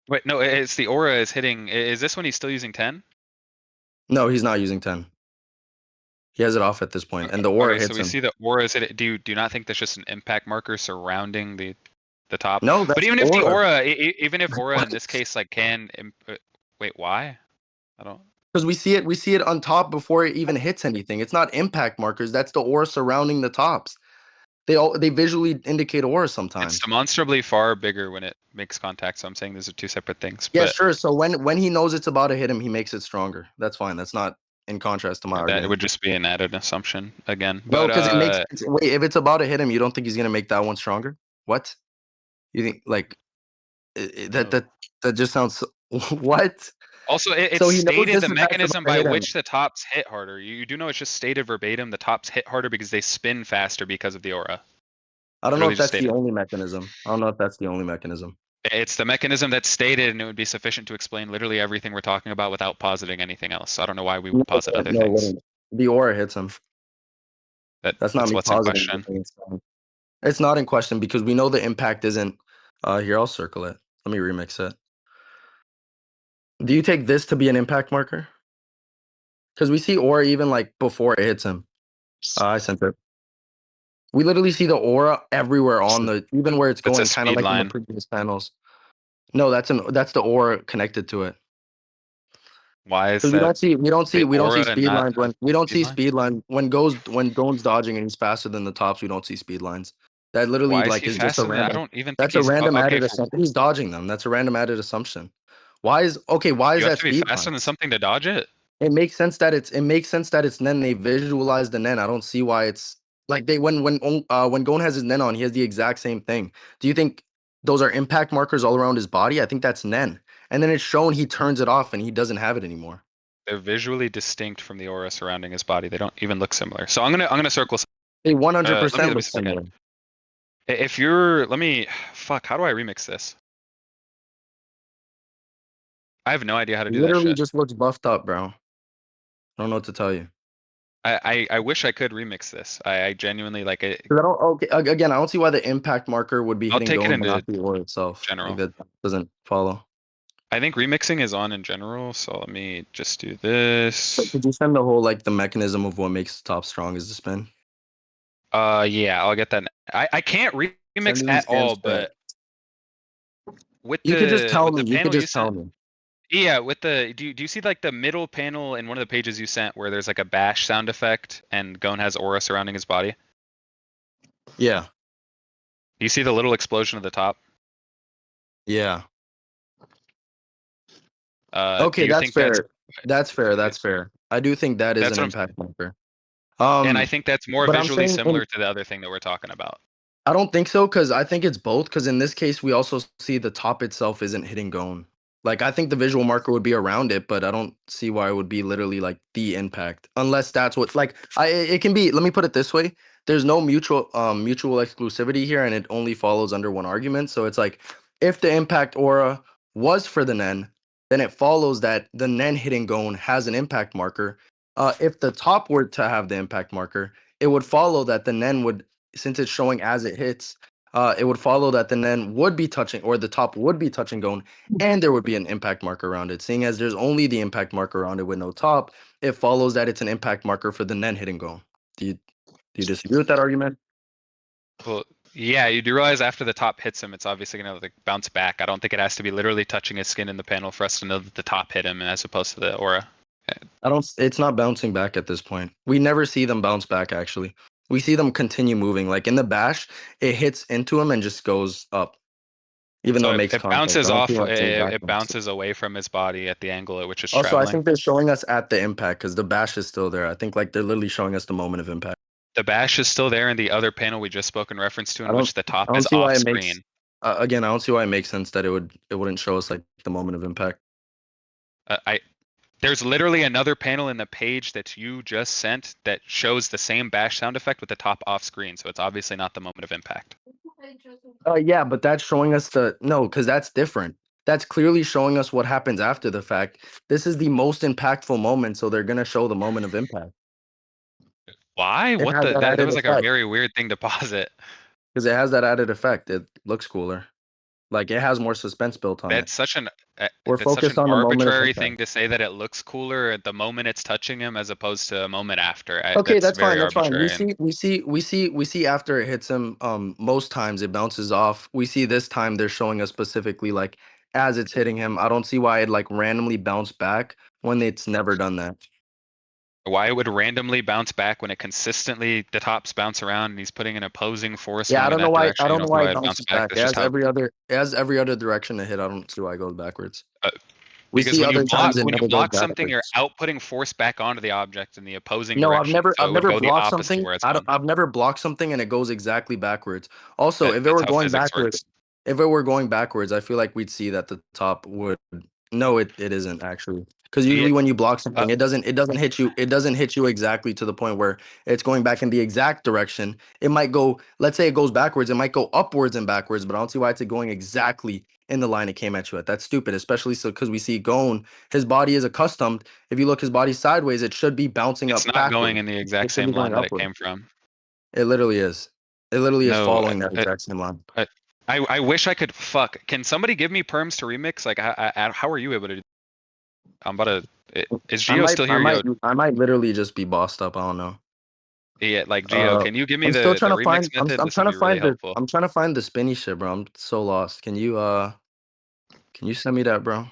Wait, no, it's the aura is hitting. Is this when he's still using 10? No, he's not using 10. He has it off at this point, and the aura Okay, so hits we him. see the aura is hit. Do you not think that's just an impact marker surrounding the top? No, But that's even if the aura. aura, even if aura in What? this case like can, wait, why? I don't. Because we see it on top before it even hits anything. It's not impact markers. That's the aura surrounding the tops. They visually indicate aura It's sometimes. demonstrably far bigger when it makes contact. So I'm saying those are two separate things. Yeah, But sure. So when he knows it's about to hit him, he makes it stronger. That's fine. That's not in contrast to my that it argument. would just be an added assumption again. No, But because it makes sense. Wait, if it's about to hit him, you don't think he's gonna make that one stronger? What? You think like that no. that just sounds what? Also, it's So he knows stated this the attack's about mechanism to by hit him. which the tops hit harder. You do know it's just stated verbatim. The tops hit harder because they spin faster because of the aura. I don't know Literally if just that's the stated. only mechanism. I don't know if that's the only mechanism. It's the mechanism that's stated, and it would be sufficient to explain literally everything we're talking about without positing anything else. I don't know why we No, would posit other no, it things. wouldn't. The aura hits him. That's not That's me what's in positing question. anything. It's not in question because we know the impact isn't. Here, I'll circle it. Let me remix it. Do you take this to be an impact marker? Because we see aura even like before it hits him. I sent it. We literally see the aura everywhere on the, even where it's That's a going, kind of speed like in the line. previous panels. No, that's the aura connected to it. Why is Because that the we don't see aura and speed not lines a when we don't speed see line? speed line when Gone's dodging and he's faster than the tops. We don't see speed lines. That literally Why is like he is just a faster than that? I random. don't even think That's a he's random okay. added assumption. He's dodging them. That's a random added assumption. Why is You have that to be speed faster than lines? something to dodge it. It makes sense that it's Nen. They visualize the Nen. I don't see why it's like they when Gon has his Nen on, he has the exact same thing. Do you think those are impact markers all around his body? I think that's Nen. And then it's shown he turns it off and he doesn't have it anymore. They're visually distinct from the aura surrounding his body. They don't even look similar. So I'm gonna circle. They Let me 100% let me look see if I can. similar. If you're, let me, fuck. How do I remix this? I have no idea how to do that Literally shit. just looks buffed up, bro. I don't know what to tell you. I wish I could remix this. I genuinely like it. 'Cause I don't okay again, I don't see why the impact marker would be I'll hitting take it Gon but into not the aura itself. Like general. that doesn't follow. I think remixing is on in general. So let me just do So this. could you send the whole like the mechanism of what makes the top strong is the spin? Yeah, I'll get that. I can't Send remix me at all, scans chat. but with You could just tell with me. the You could panel you just tell sent. me. Yeah, with the do you see like the middle panel in one of the pages you sent where there's like a bash sound effect and Gon has aura surrounding his body? Yeah. You see the little explosion at the top? Yeah. Do Okay, you that's think that's fair. That's fair. That's fair. I do think that is that's an what I'm impact saying? marker. And I Um, think that's more but I'm visually saying in similar to the other thing that we're talking about. I don't think so because I think it's both. Because in this case, we also see the top itself isn't hitting Gon. Like I think the visual marker would be around it, but I don't see why it would be literally like the impact, unless that's what like it can be. Let me put it this way: there's no mutual exclusivity here, and it only follows under one argument. So it's like if the impact aura was for the Nen, then it follows that the Nen hitting Gon has an impact marker. If the top were to have the impact marker, it would follow that the Nen would since it's showing as it hits, it would follow that the Nen would be touching, or the top would be touching Gon, and there would be an impact marker around it. Seeing as there's only the impact marker around it with no top, it follows that it's an impact marker for the Nen hitting Gon. Do you disagree with that argument? Well, yeah, you do realize after the top hits him, it's obviously gonna like bounce back. I don't think it has to be literally touching his skin in the panel for us to know that the top hit him, as opposed to the aura. It's not bouncing back at this point. We never see them bounce back, actually. We see them continue moving. Like in the bash, it hits into him and just goes up. Even though So it it, makes it contact. bounces I don't see off. why it's exact It bounce. bounces away from his body at the angle at which it's Also, I traveling. think they're showing us at the impact because the bash is still there. I think like they're literally showing us the moment of impact. The bash is still there in the other panel we just spoke in reference to, in which the top I don't is see why off it makes screen. again, I don't see why it makes sense that it wouldn't show us like the moment of impact. There's literally another panel in the page that you just sent that shows the same bash sound effect with the top off screen. So it's obviously not the moment of impact. Yeah, but that's showing us because that's different. That's clearly showing us what happens after the fact. This is the most impactful moment, so they're gonna show the moment of impact. Why? It What has the? that That added was like a effect very weird thing to posit. because it has that added effect. It looks cooler. Like it has more suspense built on it. That's such an We're that's such focused an on the moment of arbitrary thing impact. to say that it looks cooler at the moment it's touching him as opposed to a moment after. Okay, That's that's fine. very That's fine. arbitrary. And We see after it hits him. Most times it bounces off. We see this time they're showing us specifically like as it's hitting him. I don't see why it like randomly bounce back when it's never done that. why it would randomly bounce back when it consistently the tops bounce around and he's putting an opposing force Yeah, I going in don't know that why. I direction. You don't know don't see why why it it bounced bounces back. back. That's just how. It has every other direction to hit. I don't see why it goes backwards. Uh, We because see other times it when you never goes block something, you're backwards. outputting force back onto the object in the opposing No, direction. So I've it would never go the blocked opposite of something. where it's going. I've never blocked something and it goes exactly backwards. Also, if it That's were how going physics backwards, works. if it were going backwards, I feel like we'd see that the top would. No, it isn't actually. Because Yeah, usually when you block uh, something, it doesn't hit you. It doesn't hit you exactly to the point where it's going back in the exact direction. It might go. Let's say it goes backwards. It might go upwards and backwards, but I don't see why it's going exactly in the line it came at you at. That's stupid, especially so because we see Gon. His body is accustomed. If you look his body sideways, it should be bouncing it's up not going backward. in the It exact should be same line going that it upward. came from. It literally is. It literally is No, following that exact same line. I wish I could. Fuck. Can somebody give me perms to remix? Like, how are you able to? I'm about to. Is Geo still here? Yo, I might literally just be bossed up. I don't know. yeah, like Geo, can you give me I'm still the trying to remix find. method? I'm This would trying to be really find helpful. I'm trying to find the spinny shit, bro. I'm so lost. Can you send me that, bro?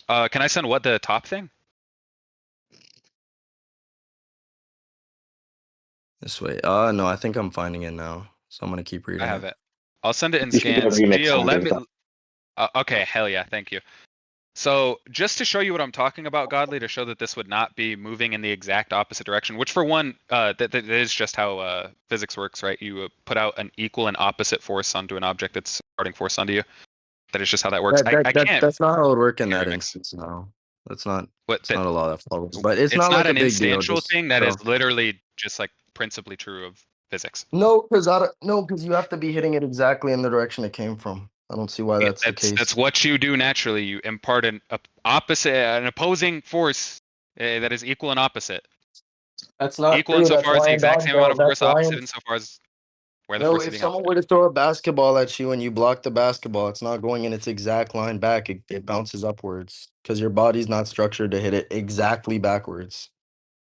Can I send what the top thing? This way. No, I think I'm finding it now. So I'm gonna keep I reading have it. it. I'll send it in You should get a scans. remix Geo, on let me. Gizbob. Okay, hell yeah, thank you. So just to show you what I'm talking about, Godly, to show that this would not be moving in the exact opposite direction, which for one, that is just how physics works, right? You put out an equal and opposite force onto an object that's starting force onto you. That is just how that works. I can't That's not how it would work in that remix. instance. No, that's not. What It's that not a law that follows. But it's it's not not like a an big deal. instantial Just thing. That chill. is literally just like principally true of physics. No, because you have to be hitting it exactly in the direction it came from. I don't see why Yeah, that's the that's case. what you do naturally. You impart an opposing force that is equal and opposite. That's not Equal true. That's insofar as the why in exact same amount dodgeball. of That's force, why opposite in insofar as where the no. force is If being someone output. were to throw a basketball at you and you block the basketball, it's not going in its exact line back. It bounces upwards because your body's not structured to hit it exactly backwards.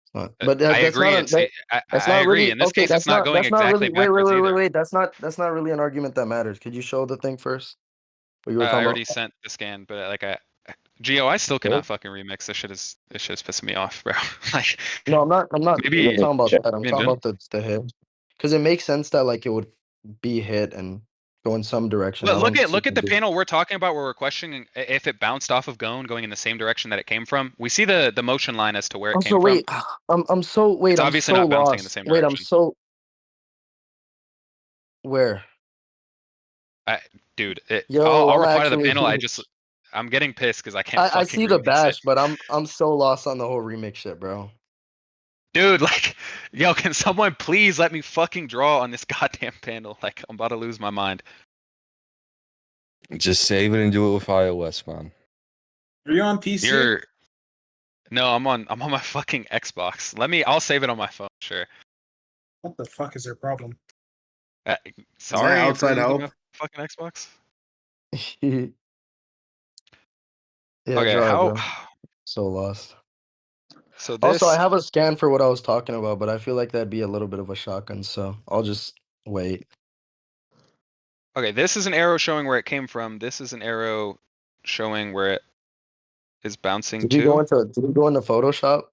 It's not, but I that's not agree. a, that, I that's not agree. really In this okay. case, it's not going That's not exactly really. backwards either. Wait. That's not really an argument that matters. Could you show the thing first? What you were I talking already about? sent the scan, but Geo, I still Okay. cannot fucking remix. This shit is pissing me off, bro. Like No, I'm not maybe talking about Check. that. I'm in talking general. about the hit. Because it makes sense that like it would be hit and go in some direction. I don't see Look at the them panel we're talking about where we're questioning if it bounced off of Gone going in the same direction that it came from. We see the motion line as to where it also, came from. wait, It's I'm obviously so not bouncing in the lost. same Wait, I'm direction. so where? Dude, Yo, I'll I'm reply to the actually panel. I'm getting pissed because I can't I fucking see the remix it. bash, but I'm so lost on the whole remix shit, bro. Dude, like, yo, can someone please let me fucking draw on this goddamn panel? Like, I'm about to lose my mind. Just save it and do it with iOS, man. Are you on PC? You're No, I'm on my fucking Xbox. I'll save it on my phone. Sure. What the fuck is your problem? Sorry for outside using help? my fucking Xbox. Yeah, Okay, draw, how? bro. So lost. So Also, I this. have a scan for what I was talking about, but I feel like that'd be a little bit of a shotgun, so I'll just wait. Okay, this is an arrow showing where it came from. This is an arrow showing where it is bouncing Did you go to. into Photoshop?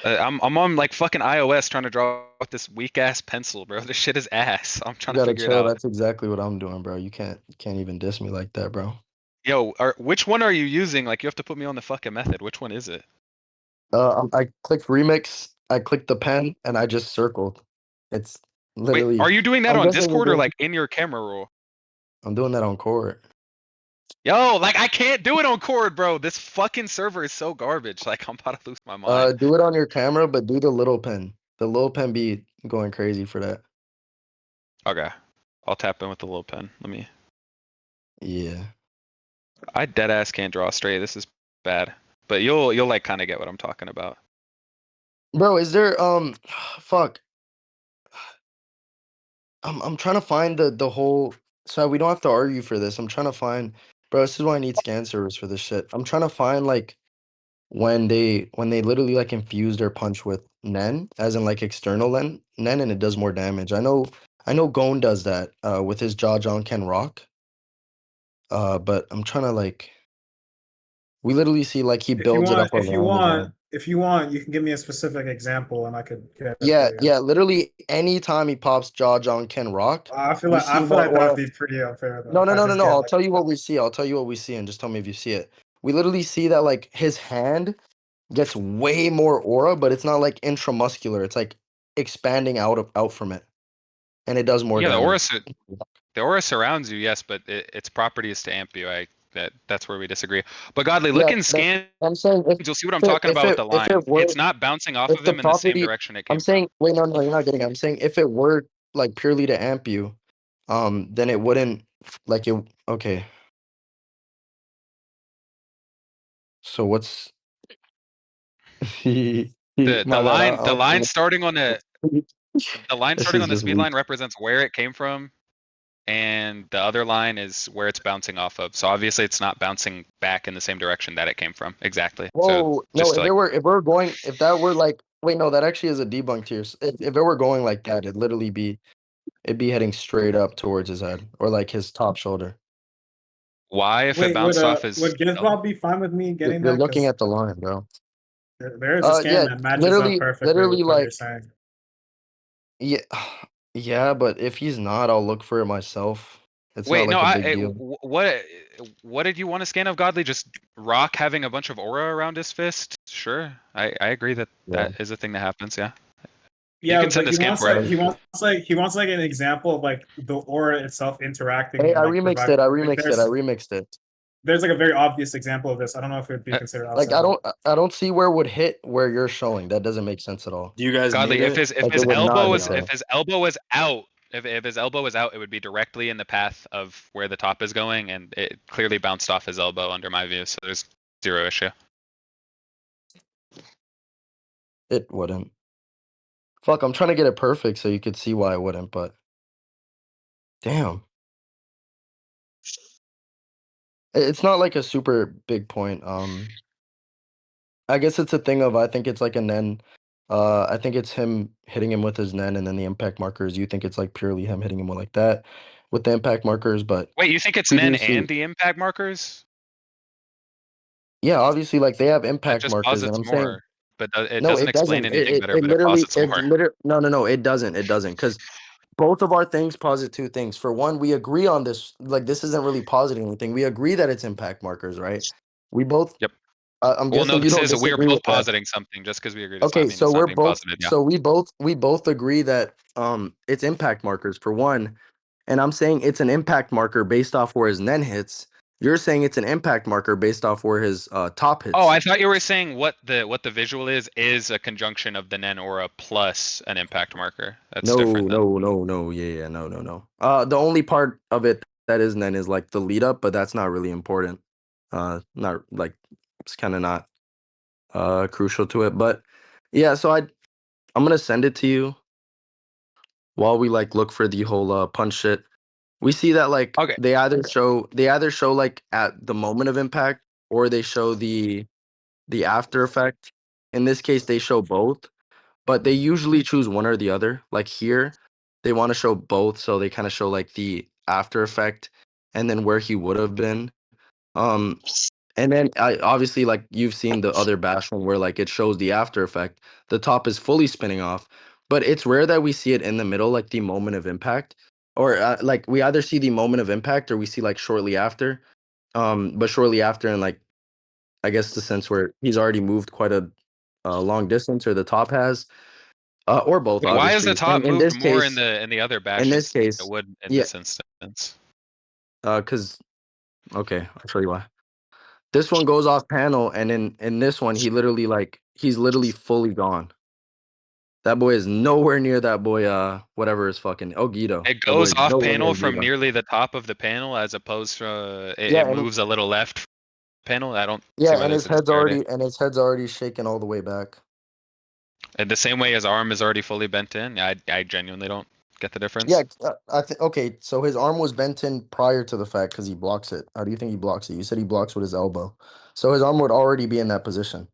I'm on like fucking iOS trying to draw with this weak ass pencil, bro. This shit is ass. I'm You trying to gotta figure it chill. out. That's exactly what I'm doing, bro. You can't even diss me like that, bro. Yo, which one are you using? Like, you have to put me on the fucking method. Which one is it? I clicked remix. I clicked the pen, and I just circled. It's Wait, literally. are you doing that I'm on guessing you're Discord or doing. like in your camera roll? I'm doing that on court. Yo, like I can't do it on Cord, bro. This fucking server is so garbage. Like I'm about to lose my mind. Do it on your camera, but do the little pen. The little pen be going crazy for that. Okay, I'll tap in with the little pen. Let me. Yeah. I dead ass can't draw straight. This is bad. But you'll like kind of get what I'm talking about. Bro, is there fuck. I'm trying to find the whole, so we don't have to argue for this. I'm trying to find, bro, this is why I need scan servers for this shit. I'm trying to find like when they literally like infuse their punch with Nen, as in like external Nen, and it does more damage. I know Gon does that with his Jaw John Ken Rock. But I'm trying to like, we literally see like he If you builds it want, up around the guy. you can give me a specific example, and I could get it Yeah, for you. yeah, literally anytime he pops Jaw John Ken Rock, I feel we like see more that'd aura. be pretty unfair though. No, If no, I no, no, just no. get I'll like, tell you what we see. I'll tell you what we see, and just tell me if you see it. We literally see that like his hand gets way more aura, but it's not like intramuscular. It's like expanding out from it, and it does more Yeah, damage. the aura surrounds you, yes, but its property is to amp you. That's where we disagree. But Godly, Yeah, look in scans. I'm saying You'll see what I'm talking about with the if line. it were, It's not bouncing off if of the him in the same property, direction it I'm came from. saying, wait, no, you're not getting it. I'm saying if it were like purely to amp you, then it wouldn't like it. Okay, so what's The my bad? the line starting on This is the just speed weak. line represents where it came from, and the other line is where it's bouncing off of. So obviously it's not bouncing back in the same direction that it came from. Exactly. So Whoa, no, just to, like, if that were like, wait, no, that actually is a debunk tier. If it were going like that, it'd be heading straight up towards his head or like his top shoulder. why if it wait, bounced off his would Gizbob be fine with me getting You're that? looking Because at the line, bro. there is a scan Yeah, that matches up perfectly literally with what you're like, saying. yeah, yeah, but if he's not, I'll look for it myself. It's not wait, no, like a big deal. what did you want to scan of Godly? Just Rock having a bunch of aura around his fist? Sure. I agree that Yeah. is a thing that happens, yeah. You Yeah, can but send a scan for it. he wants like an example of like the aura itself interacting Hey, and I like remixed providing. it. I Like, remixed it. I remixed it. there's like a very obvious example of this. I don't know if it would be Uh, considered Like outside help. I don't see where it would hit where you're showing. That doesn't make sense at all. Do you guys need Godly, if it? his Like it would not hit there. if his elbow was out, if his elbow was out, it would be directly in the path of where the top is going, and it clearly bounced off his elbow under my view. So there's zero issue. It wouldn't. Fuck, I'm trying to get it perfect so you could see why it wouldn't, but damn. It's not like a super big point. I guess it's a thing of, I think it's like a Nen. I think it's him hitting him with his Nen and then the impact markers. You think it's like purely him hitting him like that with the impact markers, but Wait, you think it's we Nen do see, and the impact markers? yeah, obviously like they have That impact just markers, and posits I'm saying more, but it no, doesn't it explain doesn't. anything better. But it posits more. No, no, no, it doesn't. It doesn't, because both of our things posit two things. For one, we agree on this. Like this isn't really positing anything. We agree that it's impact markers, right? We both. Yep. I'm Well, no, guessing you this don't is we are disagree both with that. positing something. Just because we agree does not Okay, mean so it's not we're being both posited. Yeah. so we both agree that it's impact markers for one, and I'm saying it's an impact marker based off where his Nen hits. You're saying it's an impact marker based off where his top Oh, hits. I thought you were saying what the visual is a conjunction of the Nen aura plus an impact marker. That's No, different then. no, no, no, yeah, yeah, no, no, no. The only part of it that is Nen is like the lead up, but that's not really important. Not like, it's kind of not. crucial to it. But yeah, so I'm gonna send it to you while we like look for the whole punch shit. We see that like Okay. they either show like at the moment of impact or they show the after effect. In this case, they show both, but they usually choose one or the other. Like here, they want to show both, so they kind of show like the after effect and then where he would have been. Um, and then obviously, like you've seen the other bash one where like it shows the after effect. The top is fully spinning off, but it's rare that we see it in the middle, like the moment of impact, or like we either see the moment of impact or we see like shortly after. But shortly after, and like I guess the sense where he's already moved quite a long distance, or the top has, or both, Wait, why is the obviously. top And moved more in the other in this bashes than it case, would in yeah, this instance? because okay, I'll show you why. This one goes off panel, and in this one, he's literally fully gone. That boy is nowhere near that boy. Whatever is fucking Guido. It That boy goes is off nowhere near panel from Guido. nearly the top of the panel as opposed to Yeah, it moves a little left panel. I don't see why and there's a disparity. his head's already shaking all the way back. And the same way his arm is already fully bent in. I genuinely don't get the Yeah, difference. I think okay. So his arm was bent in prior to the fact because he blocks it. How do you think he blocks it? You said he blocks with his elbow, so his arm would already be in that position.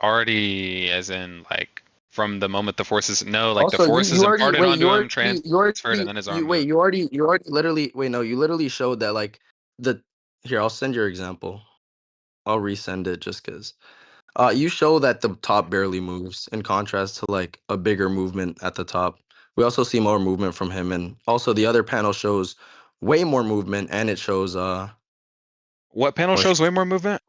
Already, as in like from the moment the forces. No, like the Also, force is you already imparted wait. onto him, transferred, and then his arm moved. You already literally wait. No, you literally showed that like the here. I'll send your example. I'll resend it just because. You show that the top barely moves in contrast to like a bigger movement at the top. We also see more movement from him, and also the other panel shows way more movement, and it shows What panel or shows way more movement?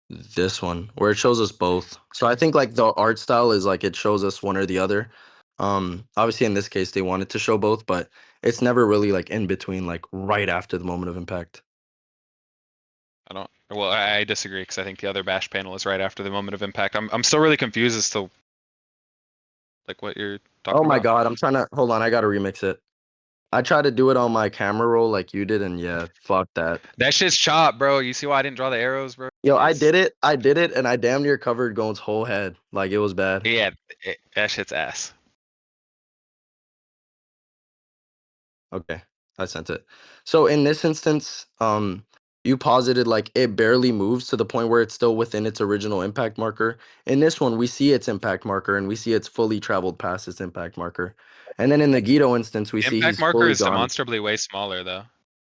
this one where it shows us both. So I think like the art style is like it shows us one or the other. Obviously in this case they wanted to show both, but it's never really like in between, like right after the moment of impact. I don't. Well, I disagree because I think the other bash panel is right after the moment of impact. I'm still really confused as to like what you're Oh talking my about. god, I'm trying to hold on, I gotta remix it. I tried to do it on my camera roll like you did, and yeah, fuck that. That shit's chopped, bro. You see why I didn't draw the arrows, bro? Yo, It's I did it, and I damn near covered Gone's whole head. Like it was bad. yeah, that shit's ass. Okay, I sent it. So in this instance, you posited like it barely moves to the point where it's still within its original impact marker. In this one, we see its impact marker and we see it's fully traveled past its impact marker. And then in the Guido instance, we see Impact he's marker fully is gone. demonstrably way smaller though.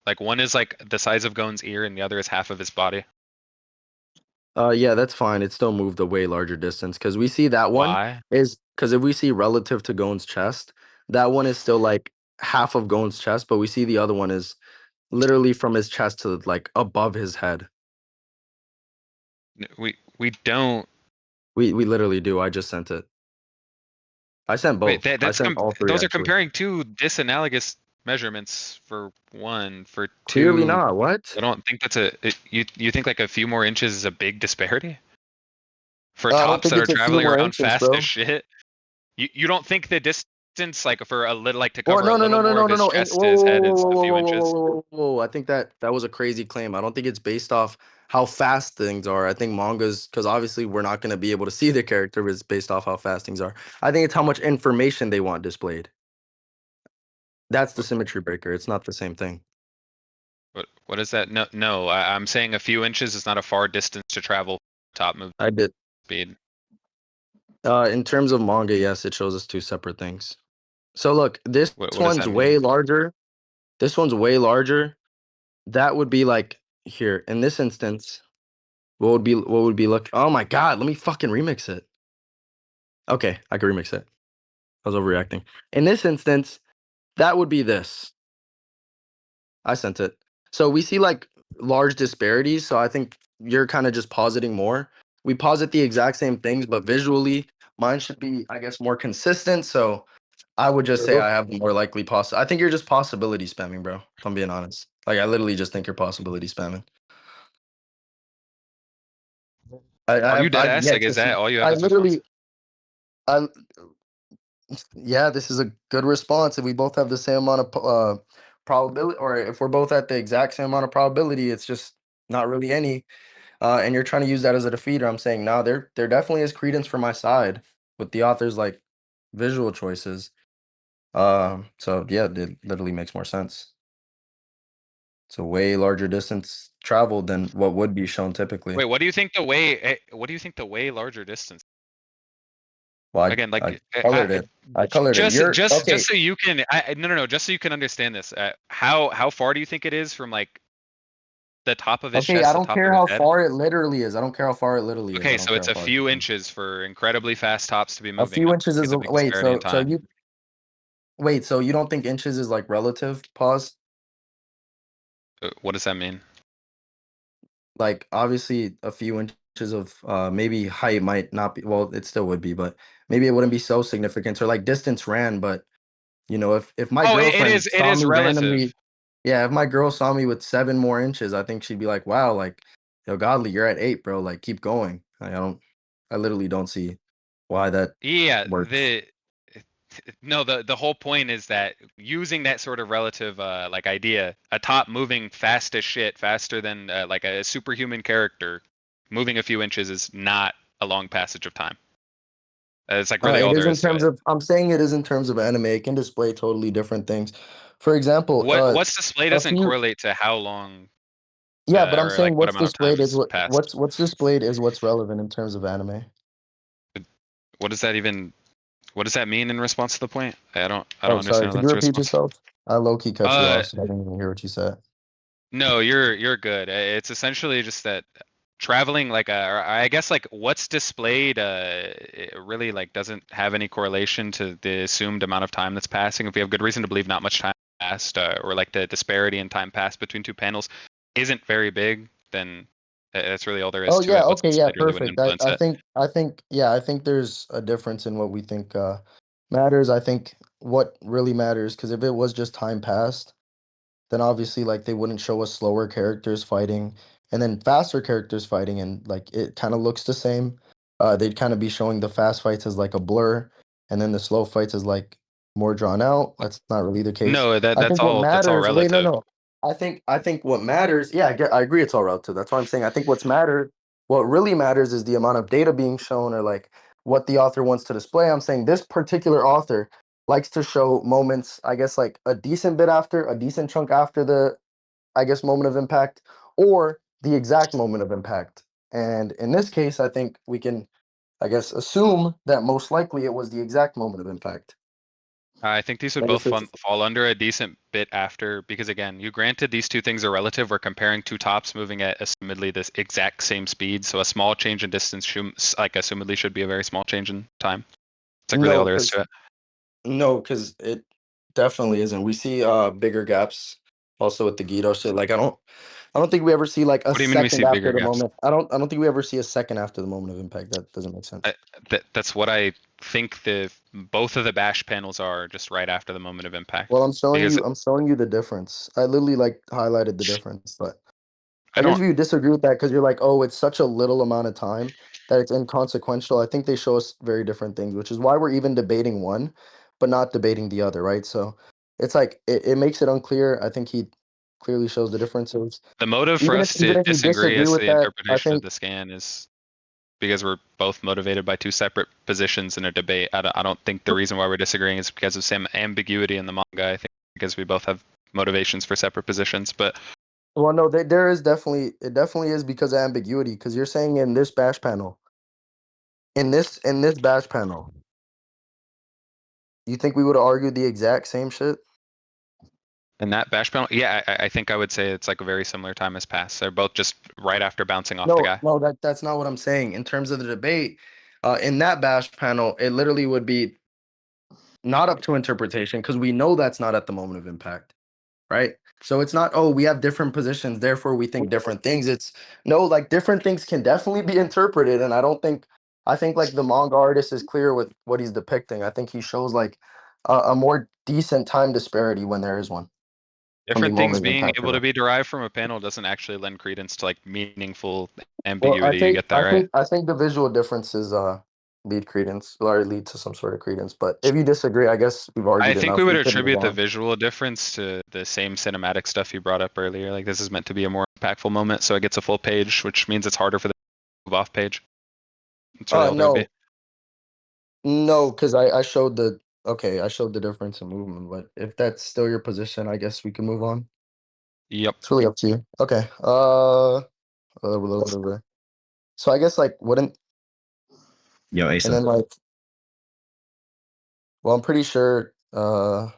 Like one is like the size of Gone's ear and the other is half of his body. Yeah, that's fine. It still moved a way larger distance because we see that one Why? is because if we see relative to Gone's chest, that one is still like half of Gone's chest, but we see the other one is literally from his chest to like above his head. We don't. We literally do. I just sent it. I sent Wait, both. I sent all three those are actually. comparing two disanalogous measurements for one. For Clearly two, not. What? I don't think that's you think like a few more inches is a big disparity? For I don't tops think that are it's a few traveling more around inches, fast as bro. shit? You don't think the distance like for a little like to Or cover a little more of his And chest whoa, to his whoa, head whoa, is whoa, a whoa, few whoa, whoa, inches? whoa, whoa, whoa. I think that was a crazy claim. I don't think it's based off how fast things are. I think mangas, because obviously we're not going to be able to see the character, but it's based off how fast things are. I think it's how much information they want displayed. That's the symmetry breaker. It's not the same thing. What is that? No. I'm saying a few inches is not a far distance to travel top move I did. speed. In terms of manga, yes, it shows us two separate things. So look, this What does one's that way mean? larger. This one's way larger. That would be like here in this instance. What would be look? Oh my god, let me fucking remix it. Okay, I can remix it. I was overreacting. In this instance, that would be this. I sent it. So we see like large disparities. So I think you're kind of just positing more. We posit the exact same things, but visually, mine should be, I guess, more consistent. So I would just say I have the more likely I think you're just possibility spamming, bro. If I'm being honest. Like I literally just think you're possibility spamming. I Are you have dead I've ass? yet Like, to is see. that all you have I as a response? literally I yeah, this is a good response. If we both have the same amount of probability, or if we're both at the exact same amount of probability, it's just not really any. and you're trying to use that as a defeater, I'm saying nah, there definitely is credence for my side with the author's like visual choices. So yeah, it literally makes more sense. It's a way larger distance traveled than what would be shown typically. Wait, what do you think the way? What do you think the way larger distance? Well, Again, I like colored it. I colored it. You're okay. just so you can. No, just so you can understand this. How far do you think it is from like the top of his Okay, I chest to the don't top of care his how head? far it literally is. I don't care how far it literally is. I Okay, don't so care it's how a far it few is. inches for incredibly fast tops to be A moving. few That's inches gonna be is the big wait, disparity in so time. you wait, so you don't think inches is like relative? Pause. What does that mean? Like obviously a few inches of maybe height might not be, well, it still would be, but maybe it wouldn't be so significant. Or like distance ran, but you know, if my Oh, it girlfriend is. It saw is me relative. randomly, yeah, if my girl saw me with 7 more inches, I think she'd be like, wow, like, yo, Godly, you're at 8, bro. Like, keep going. I literally don't see why that Yeah, works. no, the whole point is that using that sort of relative like idea, a top moving fast as shit, faster than like a superhuman character, moving a few inches is not a long passage of time. It's like really It all is there in is to terms it. of, I'm saying it is in terms of anime. It can display totally different things. For example, What's displayed a doesn't few, correlate to how long yeah, but I'm or like saying what what's amount of time displayed is has passed. what's displayed is what's relevant in terms of anime. What does that even? What does that mean in response to the point? I don't Oh, sorry. understand how Could you that's a repeat response. yourself? I low key cut you Uh, off, so I didn't even hear what you said. No, you're good. It's essentially just that traveling like or I guess like what's displayed it really like doesn't have any correlation to the assumed amount of time that's passing. If we have good reason to believe not much time passed or like the disparity in time passed between two panels isn't very big, then that's really all there is Oh to yeah, it. What's okay, yeah, displayed really wouldn't perfect. influence it. I think yeah, I think there's a difference in what we think matters. I think what really matters, because if it was just time passed, then obviously like they wouldn't show us slower characters fighting and then faster characters fighting, and like it kind of looks the same. They'd kind of be showing the fast fights as like a blur, and then the slow fights as like more drawn out. That's not really the case. No, I think what that's all matters, wait, no, relative. no. I think what matters, yeah, I agree it's all relative. That's why I'm saying I think what really matters is the amount of data being shown, or like what the author wants to display. I'm saying this particular author likes to show moments, I guess, like a decent bit after, a decent chunk after the, I guess, moment of impact, or the exact moment of impact. And in this case, I think we can, I guess, assume that most likely it was the exact moment of impact. I think these would And both if it's, fall under a decent bit after, because again, you granted these two things are relative. We're comparing two tops moving at assumedly this exact same speed. So a small change in distance, like assumedly should be a very small change in time. It's like really all no, there is because to it. no, because it definitely isn't. We see bigger gaps also with the Guido shit. Like I don't think we ever see like a What do you mean we second see after bigger the gaps? moment. I don't think we ever see a second after the moment of impact. That doesn't make sense. That's what I think both of the bash panels are just right after the moment of Well, impact. Because I'm showing you the difference. I literally like highlighted the difference, but I I guess don't. if you disagree with that, because you're like, oh, it's such a little amount of time that it's inconsequential. I think they show us very different things, which is why we're even debating one, but not debating the other, right? So it's like it makes it unclear. I think he clearly shows the differences. The motive for us to Even if you disagree disagree as to with the that, I interpretation of think the scan is because we're both motivated by two separate positions in a debate. I don't think the reason why we're disagreeing is because of some ambiguity in the manga. I think because we both have motivations for separate positions. But well, no, there is definitely, it definitely is because of ambiguity. Because you're saying in this bash panel, in this bash panel, you think we would have argued the exact same shit? in that bash panel, yeah, I think I would say it's like a very similar time has passed. They're both just right after bouncing off the No, guy. no, that's not what I'm saying. In terms of the debate, in that bash panel, it literally would be not up to interpretation because we know that's not at the moment of impact, right? So it's not, oh, we have different positions, therefore we think different things. It's no, like different things can definitely be interpreted, and I think like the manga artist is clear with what he's depicting. I think he shows like a more decent time disparity when there is one, when the Different things moment of being impact. able to be derived from a panel doesn't actually lend credence to like meaningful Well, ambiguity. You get that right? I think the visual differences lead credence or lead to some sort of credence. But if you disagree, I guess we've I argued think enough. we would We could move attribute the on. visual difference to the same cinematic stuff you brought up earlier. Like this is meant to be a more impactful moment, so it gets a full page, which means it's harder for the move off page. That's really all there would be. No, because I showed the I showed the difference in movement. But if that's still your position, I guess we can move on. Yep. It's really up to you. Okay. Blah, blah, blah, blah. So I guess like wouldn't Yo, and Asa. then like well, I'm pretty sure would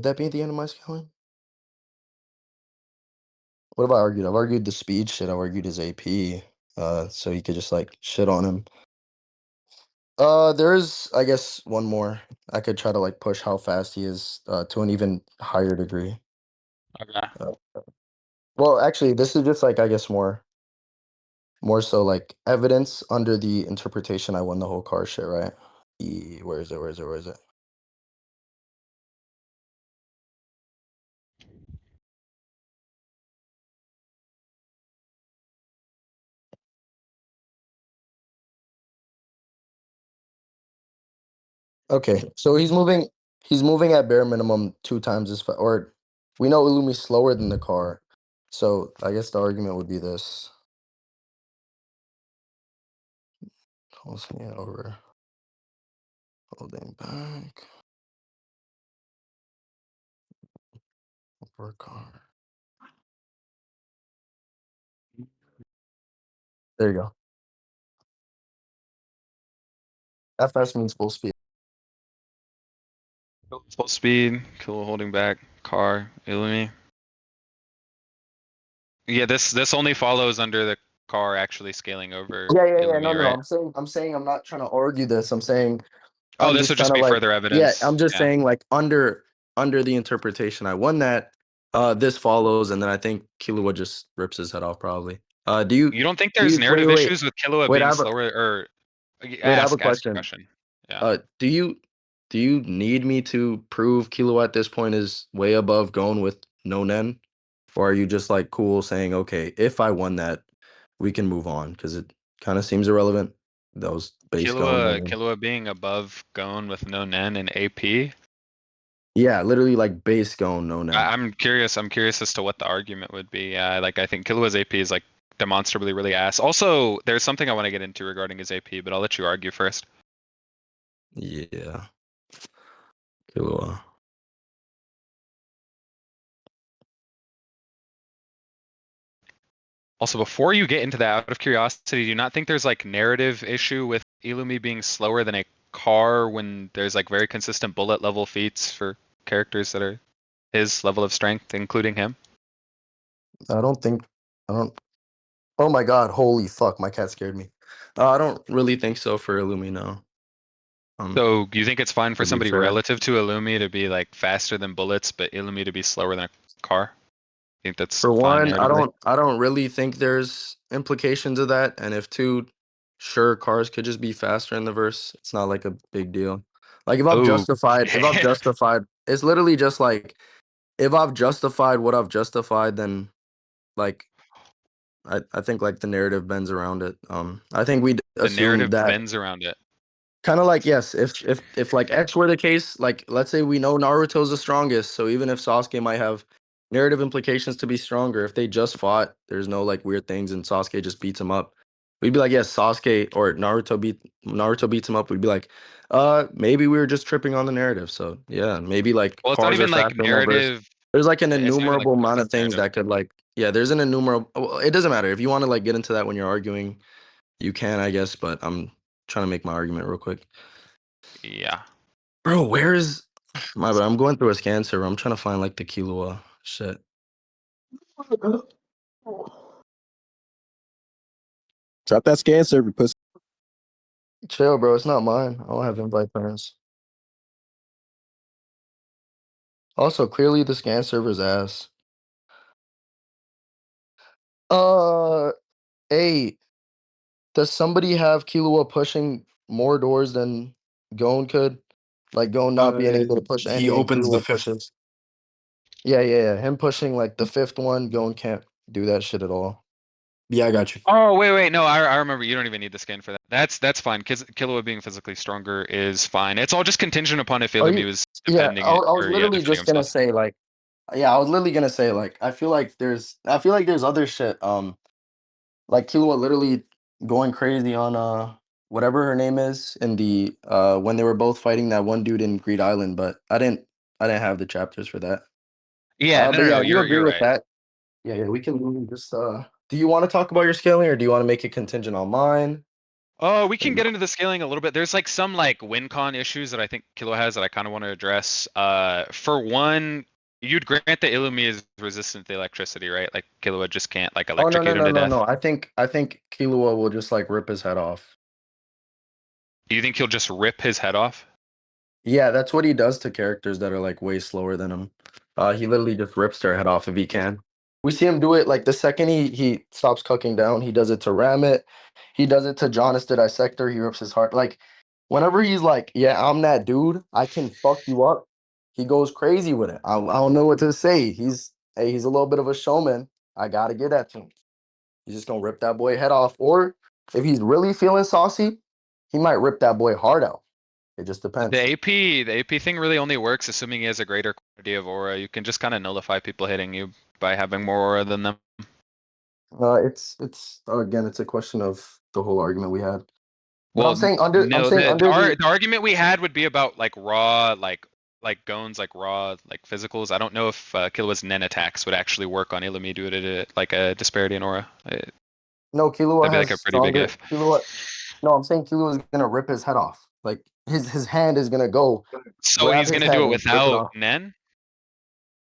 that be at the end of my scaling? What have I argued? I've argued the speed shit. I've argued his AP. So you could just like shit on him. There is, I guess, one more. I could try to like push how fast he is to an even higher degree. Okay. Well, actually, this is just like I guess more so like evidence under the interpretation I won the whole car shit, right? Where is it? Where is it? Where is it? Okay, so he's moving at bare minimum 2 times as fast, or we know Illumi's slower than the car. So I guess the argument would be this. Crossing it over. Holding back. Over car. There you go. FS means full speed. Full speed, cool holding back, car, Illumi. Yeah, this only follows under the car actually scaling over Yeah. Illumi, No. right? I'm saying I'm not trying to argue this. I'm saying Oh, I'm this just would trying just to be like further yeah, evidence. I'm just Yeah. saying like under the interpretation I won that. This follows, and then I think Killua just rips his head off probably. Do you You don't think do there's you narrative issues with Killua wait, being slower or I have a ask the question. question. Yeah. Do you need me to prove Killua at this point is way above going with no Nen? Or are you just like cool saying, okay, if I won that, we can move on? Because it kind of seems irrelevant. Those base going then. Killua being above Gon with no Nen and AP. Yeah, literally like base going no Nen. I'm curious as to what the argument would be. Yeah, like I think Killua's AP is like demonstrably really ass. Also, there's something I want to get into regarding his AP, but I'll let you argue first. Yeah. Killua. Also, before you get into that, out of curiosity, do you not think there's like narrative issue with Illumi being slower than a car when there's like very consistent bullet level feats for characters that are his level of strength, including him? I don't. Oh my god, holy fuck, my cat scared me. I don't really think so for Illumi, no. So you think it's fine for To be somebody fair. relative to Illumi to be like faster than bullets, but Illumi to be slower than a car? I think that's For fine one, narratively. I don't really think there's implications of that. And if two, sure, cars could just be faster in the verse. It's not like a big deal. Like Oh, if I've justified, it's literally just like if I've justified what I've justified, then like I think like the narrative bends around it. I think we'd the assume narrative that bends around it. kind of like yes, if like X were the case, like let's say we know Naruto's the strongest, so even if Sasuke might have narrative implications to be stronger, if they just fought, there's no like weird things and Sasuke just beats him up. We'd be like, yes, Sasuke or Naruto beats him up. We'd be like, maybe we were just tripping on the narrative. So yeah, maybe like Well, it's not cars are even like faster in that verse. narrative. There's like an It's not even like innumerable amount of pushing things narrative. that could like yeah, there's an innumerable well, it doesn't matter. If you want to like get into that when you're arguing, you can, I guess, but I'm trying to make my argument real quick. Yeah. Bro, where is my bad? I'm going through a scan server. I'm trying to find like the Killua shit. Drop that scan server, pussy. Chill, bro. It's not mine. I don't have invite parents. Also, clearly the scan server's ass. Hey, does somebody have Killua pushing more doors than Gon could? Like Gon not being able to push any He and opens the Killua fifth. pushes. Yeah. Him pushing like the fifth one, Gon can't do that shit at all. Yeah, I got you. Oh wait, no, I remember. You don't even need the scan for that. That's fine. Killua being physically stronger is fine. It's all just contingent upon if Oh, Illumi was yeah. defending I, it I was or yeah, literally defending just gonna himself. say like, yeah, I was literally gonna say like, I feel like there's other shit. Like Killua literally going crazy on whatever her name is in the when they were both fighting that one dude in Greed Island, but I didn't have the chapters for that. Yeah, But no. yeah, I do agree You're with right. that. Yeah, we can literally just do you want to talk about your scaling or do you want to make it contingent on mine? Oh, we Or can you- get into the scaling a little bit. There's like some like win con issues that I think Killua has that I kind of want to address. For one, you'd grant that Illumi is resistant to electricity, right? Like Killua just can't like Oh no no electrocute him no to no death. no. I think Killua will just like rip his head off. Do you think he'll just rip his head off? Yeah, that's what he does to characters that are like way slower than him. He literally just rips their head off if he can. We see him do it like the second he stops cucking down, he does it to Ramit. He does it to Jonas the Dissector. He rips his heart. Like whenever he's like, "Yeah, I'm that dude. I can fuck you up." He goes crazy with it. I don't know what to say. He's a little bit of a showman. I gotta get that to him. He's just gonna rip that boy head off. Or if he's really feeling saucy, he might rip that boy heart out. It just The depends. AP thing really only works assuming he has a greater quantity of aura. You can just kind of nullify people hitting you by having more aura than them. It's again, it's a question of the whole argument we had. But Well, I'm no, saying under the the argument we had would be about like raw, like Gones, like raw, like physicals. I don't know if Killua's Nen attacks would actually work on Illumi due to like a disparity in aura. no Killua That'd be has like a pretty big stronger if. Killua. No, I'm saying Killua is gonna rip his head off. Like his hand is gonna go So grab he's his gonna do head it and rip it without off. Nen.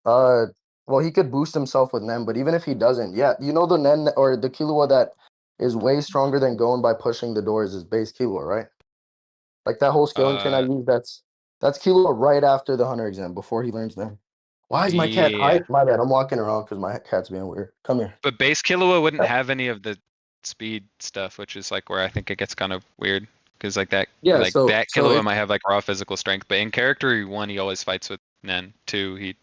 Uh, well, he could boost himself with Nen, but even if he doesn't, yeah, you know the Nen or the Killua that is way stronger than going by pushing the doors is base Killua, right? Like that whole scaling chain I Uh, use, that's Killua right after the Hunter exam before he learns Nen. Why is my cat yeah, hide? My bad. I'm walking around because my cat's being weird. Come here. but base Killua wouldn't have any of the speed stuff, which is like where I think it gets kind of weird. Because Yeah. like So that so Killua if might have like raw physical strength, but in character, one, he always fights with Nen. Two, he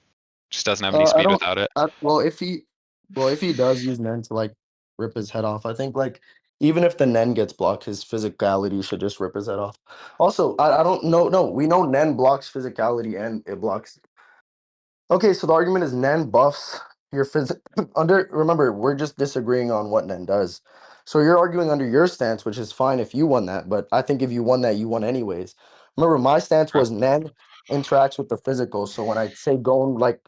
just doesn't have any I speed don't. without it. If he does use Nen to like rip his head off, I think like even if the Nen gets blocked, his physicality should just rip his head off. Also, I don't know. No, we know Nen blocks physicality and it blocks. Okay, so the argument is Nen buffs your under. Remember, we're just disagreeing on what Nen does. So you're arguing under your stance, which is fine if you won that, but I think if you won that, you won anyways. Remember, my stance Huh. was Nen interacts with the physical. So when I say Gon like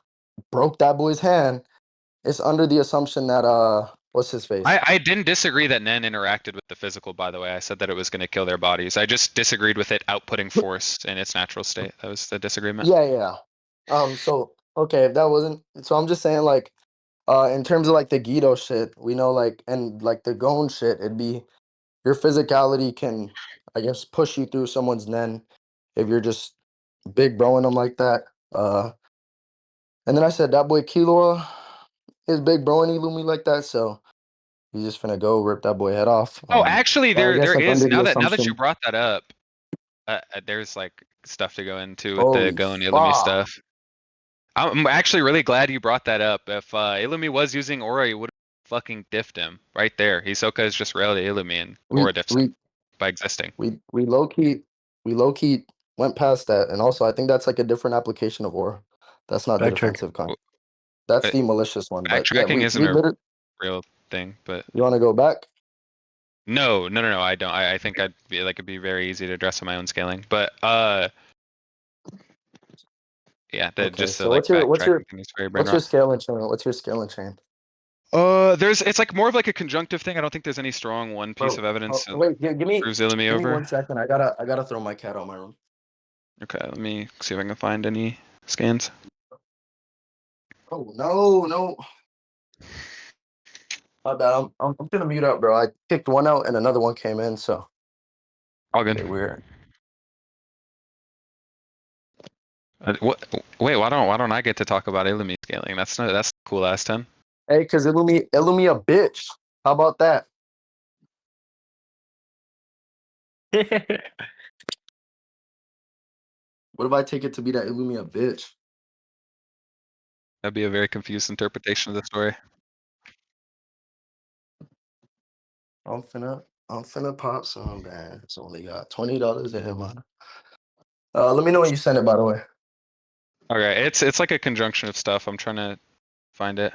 broke that boy's hand, it's under the assumption that what's his face? I didn't disagree that Nen interacted with the physical, by the way. I said that it was going to kill their bodies. I just disagreed with it outputting force in its natural state. That was the disagreement. Yeah. So okay, if that wasn't so I'm just saying like in terms of like the Guido shit, we know like and like the Gon shit, it'd be your physicality can I guess push you through someone's nen if you're just big broing them like that. And then I said that boy Killua is big broing Illumi like that, so he's just finna go rip that boy head off. Oh, actually, I there guess like is under the now that you assumption, brought that up, there's like stuff to go into with the holy Go and Illumi fuck. stuff. I'm actually really glad you brought that up. If Illumi was using Aura, you would have fucking diffed him right there. Hisoka is just reality Illumi and We Aura diffs him we by existing. we low key went past that, and also I think that's like a different application of aura. That's not the Fact check. defensive kind. W- That's uh, the malicious one. But yeah, Backtracking isn't we a literally. real thing, but You want to go back? no, I don't. I think it'd be very easy to address in my own scaling, but yeah, that Okay. just the So like backtracking thing is very brain what's your rot. scaling chain? What's your scaling chain, It's like more of like a conjunctive thing. I don't think there's any strong one piece bro? of evidence that Wait, give proves Illumi me over. 1 second. I gotta throw my cat out my room. Okay, let me see if I can find any scans. Oh no. My bad. I'm gonna mute up, bro. I kicked one out and another one came in, so All good. okay, weird. What? Wait, why don't I get to talk about Illumi scaling? That's cool ass 10. Hey, cause Illumi a bitch. How about that? What if I take it to be that Illumi a bitch? That'd be a very confused interpretation of the story. I'm finna pop some bands. Only got $20 to hit mine. Let me know when you send it, by the way. Okay, it's like a conjunction of stuff. I'm trying to find it.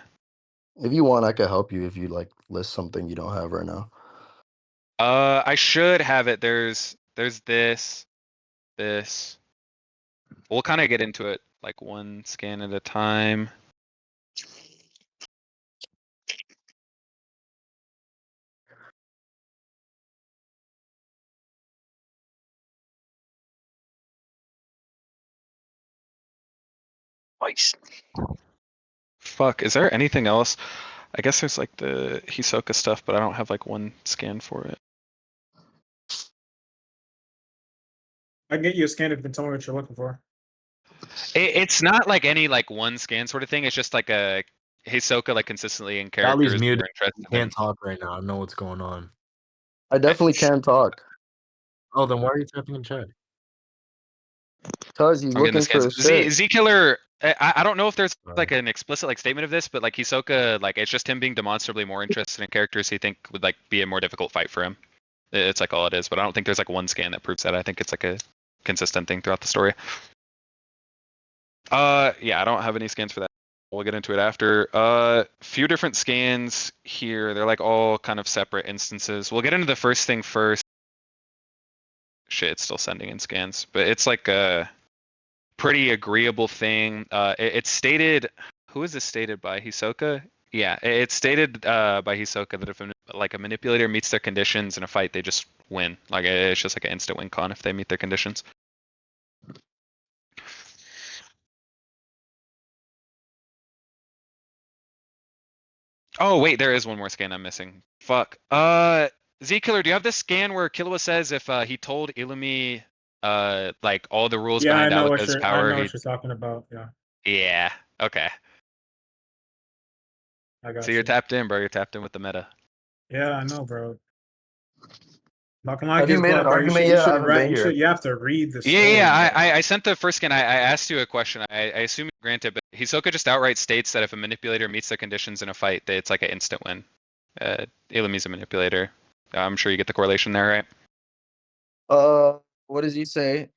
If you want, I could help you if you like list something you don't have right now. I should have it. There's this. We'll kind of get into it like one scan at a time. Fuck, is there anything else? I guess there's like the Hisoka stuff, but I don't have like one scan for it. I can get you a scan if you can tell me what you're looking for. It's not like any like one scan sort of thing. It's just like a Hisoka like consistently in Sally's characters muted. we're interested in. Can't talk right now. I don't know what's going on. I definitely can talk. Oh, then why are you typing in chat? Cause he's I'm getting the looking for scans. shit. Z Killer. I don't know if there's like an explicit like statement of this, but like Hisoka, like it's just him being demonstrably more interested in characters he think would like be a more difficult fight for him. It's like all it is, but I don't think there's like one scan that proves that. I think it's like a consistent thing throughout the story. Yeah, I don't have any scans for that. We'll get into it after. Few different scans here. They're like all kind of separate instances. We'll get into the first thing first. Shit, it's still sending in scans, but it's like a pretty agreeable thing. It's stated. Who is this stated by? Hisoka? Yeah, it's stated by Hisoka that if like a manipulator meets their conditions in a fight, they just win. Like it's just like an instant win con if they meet their conditions. Oh wait, there is one more scan I'm missing. Fuck. Z Killer, do you have this scan where Killua says if he told Illumi like all the rules Yeah, I behind know what Alaka's you're. I power, know he what you're talking about. Yeah, yeah. Okay. I got So you. you're tapped in, bro. You're tapped in with the meta. Yeah, I know, bro. Not gonna lie, Have you made an Gizbob, bro. argument You yet? I should haven't been read. here. You have to read the Yeah, story. yeah. bro. I sent the first scan. I asked you a question. I assume you granted, but Hisoka just outright states that if a manipulator meets the conditions in a fight, that it's like an instant win. Illumi's a manipulator. I'm sure you get the correlation there, right? What does he say?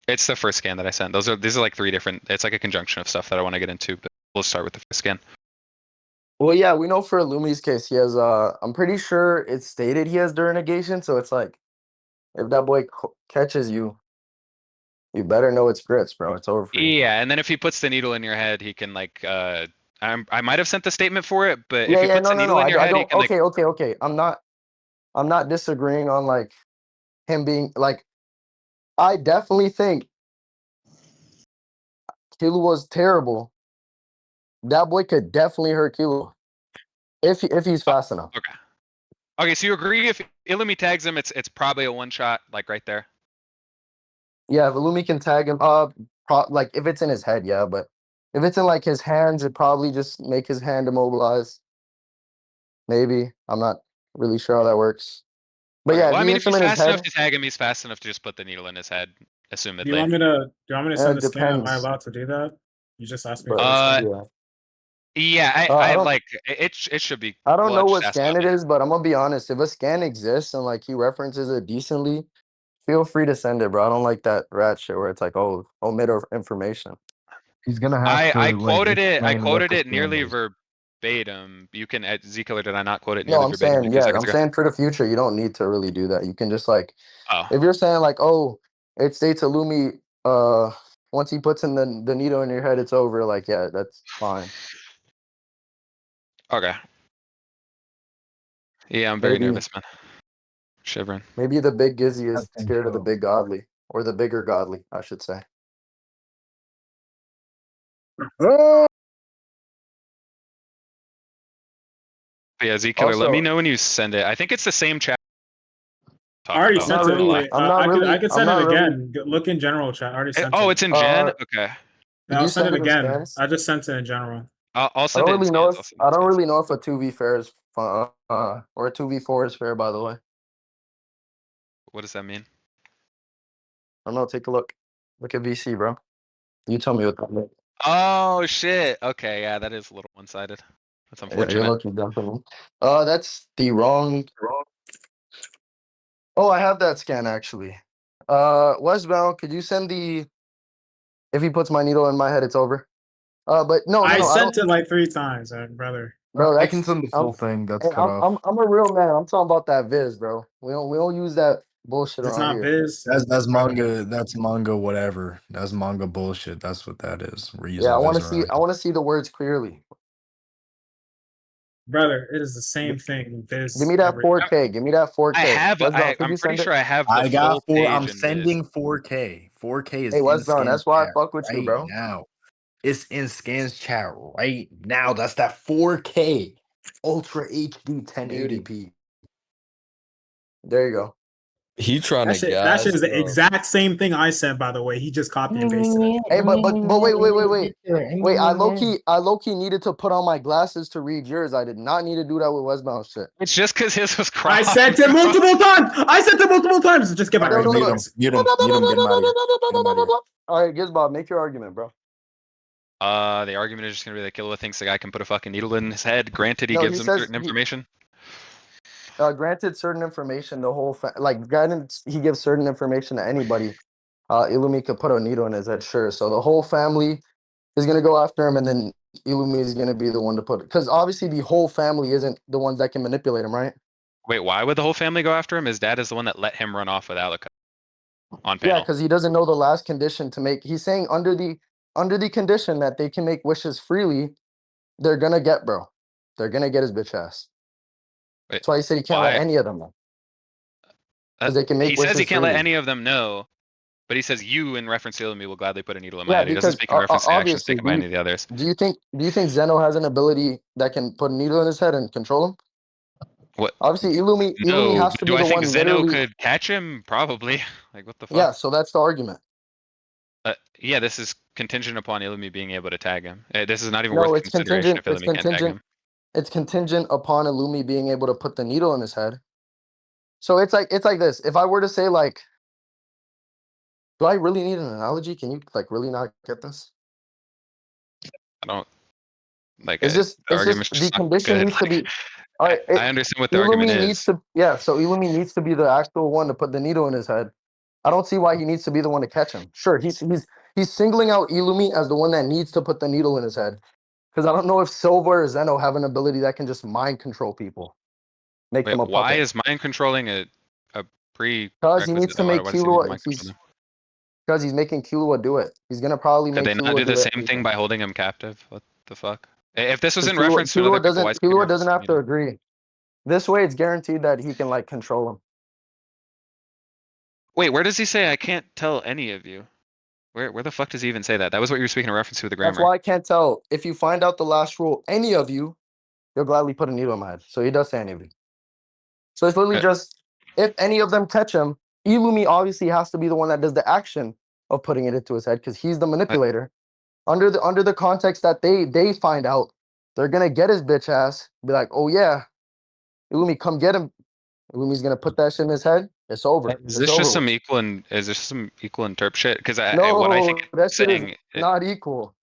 It's the first scan that I sent. These are like three different. It's like a conjunction of stuff that I want to get into, but we'll start with the first scan. Well, yeah, we know for Lumi's case, he has. I'm pretty sure it's stated he has negation. So it's like, if that boy catches you, you better know it's grits, bro. It's over for you. Yeah, and then if he puts the needle in your head, he can like. I might have sent the statement for it, but Yeah, if he yeah, puts no, the no, needle no. in your I head, he don't. can like. Okay. I'm not disagreeing on like him being like. I definitely think Killua was terrible. That boy could definitely hurt Killua if he's fast enough. Okay. Okay, so you agree if Illumi tags him, it's probably a one shot, like right there. Yeah, if Illumi can tag him, like if it's in his head, yeah, but if it's in like his hands, it probably just make his hand immobilized. Maybe I'm not really sure how that works. But Okay, yeah, well, if I he mean, if hits him he's in his fast enough head, to tag him, he's fast enough to just put the needle in his head, Do you assumedly. want me to? Do you want me to send it the scan? Am I depends. allowed to do that? You just asked me But for a scan. yeah, Yeah, I I don't. like it. It should be. I don't Well, I know just what asked scan about it me. is, but I'm gonna be honest. If a scan exists and like he references it decently, feel free to send it, bro. I don't like that rat shit where it's like, oh, omit information. He's gonna have to I like quoted it. I explain what quoted the it scan nearly is. verbatim. You can at Zkiller, did I not quote it No, nearly I'm verbatim saying, a few yeah, seconds I'm ago? saying for the future, you don't need to really do that. You can just like, Oh, if you're saying like, oh, it states Illumi, once he puts in the needle in your head, it's over. Like, yeah, that's fine. okay. Yeah, I'm very Maybe, nervous, man. Shivering. maybe the big Gizzy I is think scared of the so. big godly, or the bigger godly, I should say. But yeah, Zkiller, let me Also, know when you send it. I think it's the same chat I talked already about not sent it. the really. last. Wait, I'm not really. I could I'm send it not really. again. Look in general chat. I already sent Oh, it. it's in Gen. Uh, Okay, did I'll you send send it it in again. scans? I just sent it in general. I'll I send don't it in really know scans. if I'll send it in scans. a 2v fair is fun, or a 2v4 is fair. By the way, I What does that mean? don't know. Take a look. Look at VC, bro. You tell me what that means. Oh shit. Okay, yeah, that is a little one-sided. That's Yeah, you're unfortunate. lucky, definitely. That's the wrong. Oh, I have that scan actually. Westbound, could you send the? If he puts my needle in my head, it's over. But no, I I sent don't. it like 3 times, brother. Bro, I can that's send the full thing. That's hey, cut off. I'm a real man. I'm talking about that Viz, bro. We don't use that bullshit It's around not here. Viz. That's brother. manga. That's manga. Whatever. That's manga bullshit. That's what that is. We're Yeah, using I want to Viz see. around I want to see the words clearly. Brother, it is the same thing. Viz. Give me that 4K. Give me that 4K. Westbound, could I'm you pretty send it? sure I have the I got full four. I'm page in Viz. sending 4K. 4K is Hey, in Westbound, Scans that's why I chat fuck with you, right bro. now. It's in Scans chat right now. That's that 4K Ultra HD 1080p. There you go. He trying to That shit gas is the it up. exact same thing I said, by the way. He just copied and pasted it. Hey, but wait. I low key needed to put on my glasses to read yours. I did not need to do that with Westbound shit. It's just because his was I cropped. sent it multiple times. Just get back All to right, me. mute him. Get him out of here. Get him out of here. All right, Gizbob, make your argument, bro. The argument is just gonna be that Killua thinks the guy can put a fucking needle in his head. Granted, he No, gives he him says certain information. granted certain information, the whole granted he gives certain information to anybody. Illumi could put a needle in his head, sure. So the whole family is gonna go after him, and then Illumi is gonna be the one to put it. Because obviously the whole family isn't the ones that can manipulate him, right? Wait, why would the whole family go after him? His dad is the one that let him run off with Alaka on Yeah, panel. because he doesn't know the last condition to make. He's saying under the condition that they can make wishes freely, they're gonna get bro. They're gonna get his bitch ass. Wait, That's why he said he can't let why? any of them know. Because they can make He says he wishes can't let freely. any of them know, but he says you, in reference to Illumi, will gladly put a needle in my Yeah, head. He doesn't because speak in reference to actions obviously, taken by any of the others. do you think Zeno has an ability that can put a needle in his head and control him? What? Obviously, Illumi No, has but to do be I the think one Zeno literally. could catch him? Probably. Like, what the fuck? Yeah, so that's the argument. Yeah, this is contingent upon Illumi being able to tag him. This is not even No, worth it's consideration contingent. if Illumi can't tag him. It's contingent upon Illumi being able to put the needle in his head. So it's like this. If I were to say like, do I really need an analogy? Can you like really not get this? I don't like It's it. just The it's just argument's the just not condition good. needs to be. All right, I understand what the argument Illumi needs is. to so Illumi needs to be the actual one to put the needle in his head. I don't see why he needs to be the one to catch him. Sure, he's singling out Illumi as the one that needs to put the needle in his head. Because I don't know if Silva or Zeno have an ability that can just mind control people, make them Wait, a why puppet. is mind controlling a Because he needs prerequisite? to Why, make why does he need to Killua. mind control them? Because he's making Killua do it. He's gonna probably Could make they not Killua do the do it. same thing by holding him captive? What the fuck? If this was Because in reference to other people, why is it in Killua reference doesn't to have me to now? agree. This way, it's guaranteed that he can like control him. Wait, where does he say I can't tell any of you? Where the fuck does he even say that? That was what you were speaking in reference to with the That's grammar. why I can't tell. If you find out the last rule, any of you, you'll gladly put a needle in my head. So he does say any of you. So it's literally Uh, just if any of them catch him, Illumi obviously has to be the one that does the action of putting it into his head because he's the manipulator. Under the context that they find out, they're gonna get his bitch ass. Be like, oh yeah, Illumi, come get him. Illumi's gonna put that shit in his head. It's over. Is It's this just over some with. equal and is this some equal interp shit? Because what I think No, that it's shit is saying, not equal.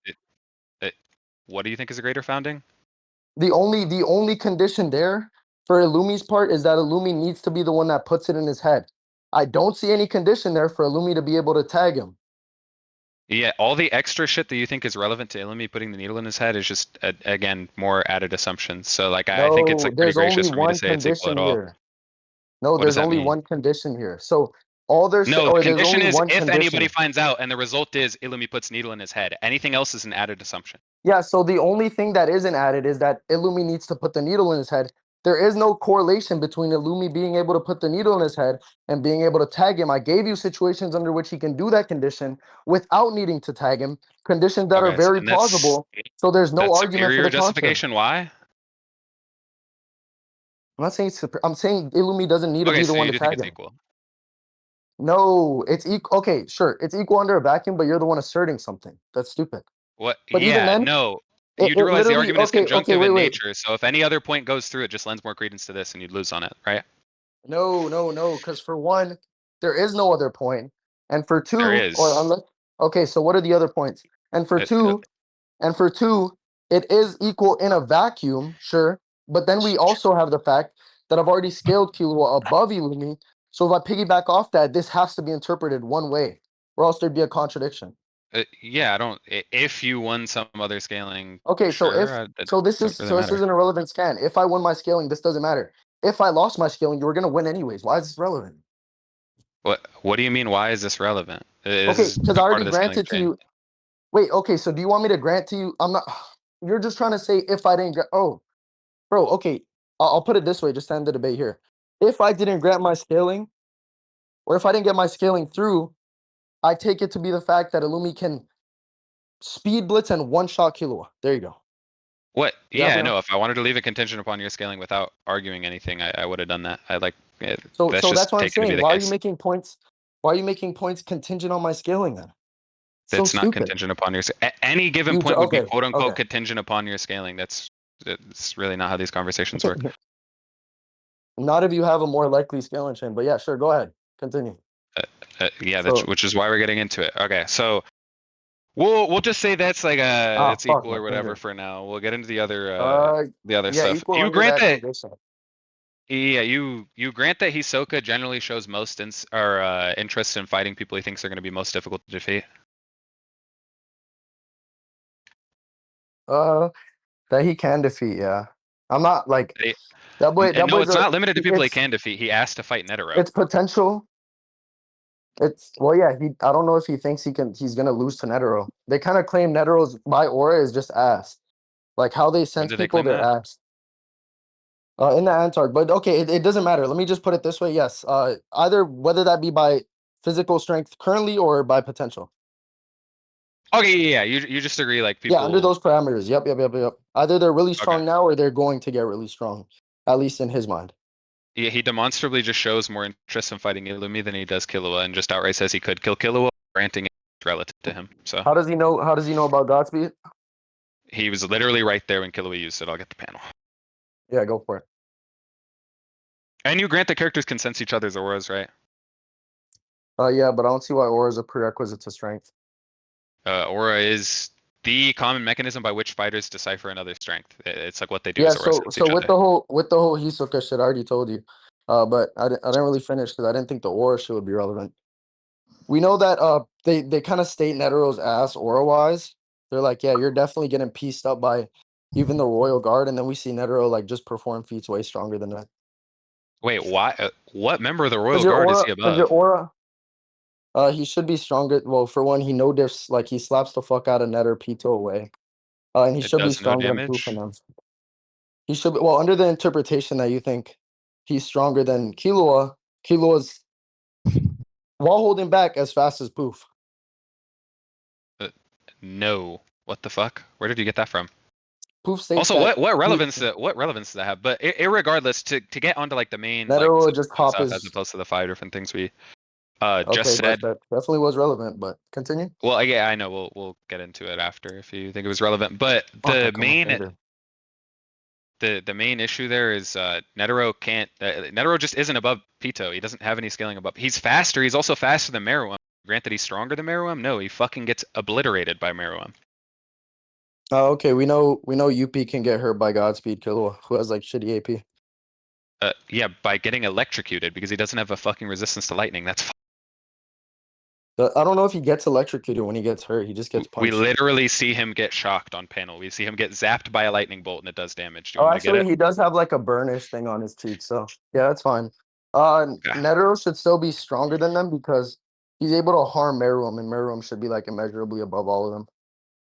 what do you think is a greater founding? The only condition there for Illumi's part is that Illumi needs to be the one that puts it in his head. I don't see any condition there for Illumi to be able to tag him. Yeah, all the extra shit that you think is relevant to Illumi putting the needle in his head is just again more added assumptions. So like I think it's No, like pretty there's only gracious for me to one say it's equal at condition all. here. No, What does there's that only mean? one condition here. So all there's No, the or there's condition only is one if anybody condition. finds out and the result is Illumi puts needle in his head. Anything else is an added assumption. Yeah, so the only thing that isn't added is that Illumi needs to put the needle in his head. There is no correlation between Illumi being able to put the needle in his head and being able to tag him. I gave you situations under which he can do that condition without needing to tag him, conditions that are Okay, so very then that's plausible. So there's no argument for superior the contrary. justification. Why? I'm not saying I'm saying Illumi doesn't need to Okay, be the so one you to do think tag it's him. equal. No, it's equal. Okay, sure, it's equal under a vacuum, but you're the one asserting something. That's stupid. What? But even Yeah, then, no. it, You do it realize the literally argument is okay, conjunctive in wait. nature. So if any other point goes through, it just lends more credence to this, and you'd lose on it, right? No, because for one, there is no other point, and for There two, or is. unless okay, so what are the other points? And for It, two, it is equal in a vacuum, sure. But then we also have the fact that I've already scaled Killua above Illumi. So if I piggyback off that, this has to be interpreted one way, or else there'd be a contradiction. Yeah, I don't. If you won some other scaling, Okay, so sure, if it so, this doesn't is really so this matter. isn't a relevant scan. If I won my scaling, this doesn't matter. If I lost my scaling, you were gonna win anyways. Why is this relevant? What do you mean? Why is this relevant? This Okay, is because I part already of the scaling granted to chain. you. Wait, okay, so do you want me to grant to you? I'm not. You're just trying to say if I didn't get. Oh, bro. Okay, I'll put it this way. Just to end the debate here. If I didn't grant my scaling, or if I didn't get my scaling through, I take it to be the fact that Illumi can speed blitz and one shot Killua. There you go. What? Is that Yeah, fair? no. If I wanted to leave it contingent upon your scaling without arguing anything, I would have done that. So That's that's just what I'm taken to be saying. the Why are you case. making points? Why are you making points contingent on my scaling then? So That's not stupid. contingent upon your. Any given You point would be okay? quote unquote Okay. contingent upon your scaling. That's really not how these conversations work. Not if you have a more likely scaling chain, but yeah, sure. Go ahead. Continue. Yeah, that's So which is why we're getting into it. Okay, so we'll just say that's like it's fuck equal my or whatever finger. for now. We'll get into the other Yeah, stuff. equal You under grant that that. condition. Yeah, you grant that Hisoka generally shows most interest in fighting people he thinks are going to be most difficult to defeat. That he can defeat. Yeah, I'm not like That he- that boy. And That no, boy's it's a. not limited to people he It's can defeat. He asked to fight Netero. it's potential. It's well, yeah. He. I don't know if he thinks he can. He's gonna lose to Netero. They kind of claim Netero's by aura is just ass. Like how they When sense did they people, claim they're that? ass. In the Antarctic, but okay, it doesn't matter. Let me just put it this way. Yes, either whether that be by physical strength currently or by potential. Okay, yeah. You just agree like Yeah, under people. those parameters. Yep. Either they're really Okay. strong now or they're going to get really strong, at least in his mind. Yeah, he demonstrably just shows more interest in fighting Illumi than he does Killua, and just outright says he could kill Killua, granting it relative to him. So How does he know? How does he know about Godspeed? he was literally right there when Killua used it. I'll get the panel. Yeah, go for it. And you grant the characters can sense each other's auras, right? Yeah, but I don't see why aura is a prerequisite to strength. Aura is the common mechanism by which fighters decipher another's strength. It's like what they do Yeah, is aura so sense so each with other. the whole Hisoka shit, I already told you. But I didn't really finish because I didn't think the aura shit would be relevant. We know that they kind of state Netero's ass aura wise. They're like, yeah, you're definitely getting pieced up by even the royal guard, and then we see Netero like just perform feats way stronger than that. Wait, why? What member of the Because royal your guard is aura, he because your above? aura, he should be stronger. Well, for one, he no diffs like he slaps the fuck out of Netter Pito away. And he It should be does no stronger than Proof damage. and them. He should be well under the interpretation that you think he's stronger than Killua. Killua's while holding back as fast as Poof. No. What the fuck? Where did you get that from? Poof states Also, that what he, relevance does that have? But irregardless, to get onto like the main like Netero would just substantive hop stuff as his. opposed to the 5 different things we just Okay, but said. that definitely was relevant. But continue. Well, yeah, I know we'll get into it after if you think it was relevant. But Fuck, I cut my finger. the main issue there is Netero can't. Netero just isn't above Pito. He doesn't have any scaling above. He's faster. He's also faster than Meruem. Granted, he's stronger than Meruem. No, he fucking gets obliterated by Meruem. Oh, okay. We know UP can get hurt by Godspeed Killua, who has like shitty AP. Yeah, by getting electrocuted because he doesn't have a fucking resistance to lightning. That's I don't know if he gets electrocuted when he gets hurt. He just gets we punched. literally see him get shocked on panel. We see him get zapped by a lightning bolt and it does damage. Do you Oh, want me to get actually, it? he does have like a burnish thing on his cheek, so yeah, that's fine. Okay. Netero should still be stronger than them because he's able to harm Meruem, and Meruem should be like immeasurably above all of them.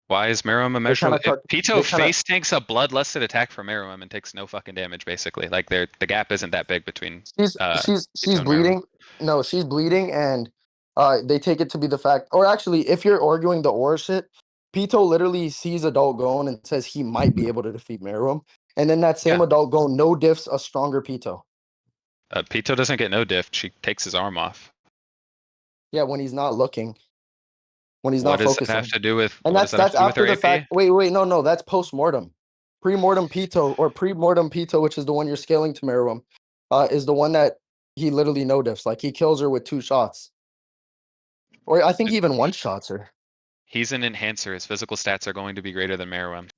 Why is Meruem They immeasurable? kind of If Pito face tanks a bloodlusted attack from Meruem and takes no fucking damage, basically. Like the gap isn't that big between Pito she's and Meruem. bleeding. No, she's bleeding, and they take it to be the fact. Or actually, if you're arguing the aura shit, Pito literally sees Adult Gon and says he might be able to defeat Meruem, and then that same Yeah. Adult Gon no diffs a stronger Pito. Pito doesn't get no diff. She takes his arm off. Yeah, when he's not looking, when he's What not does that have focusing. to do with And what does that have that's to do with after her the AP? fact. Wait, no, that's post-mortem. Pre-mortem Pito or pre-mortem Pito, which is the one you're scaling to Meruem, is the one that he literally no diffs. Like he kills her with 2 shots. Or I think he even one shots her. He's an enhancer. His physical stats are going to be greater than Meruem.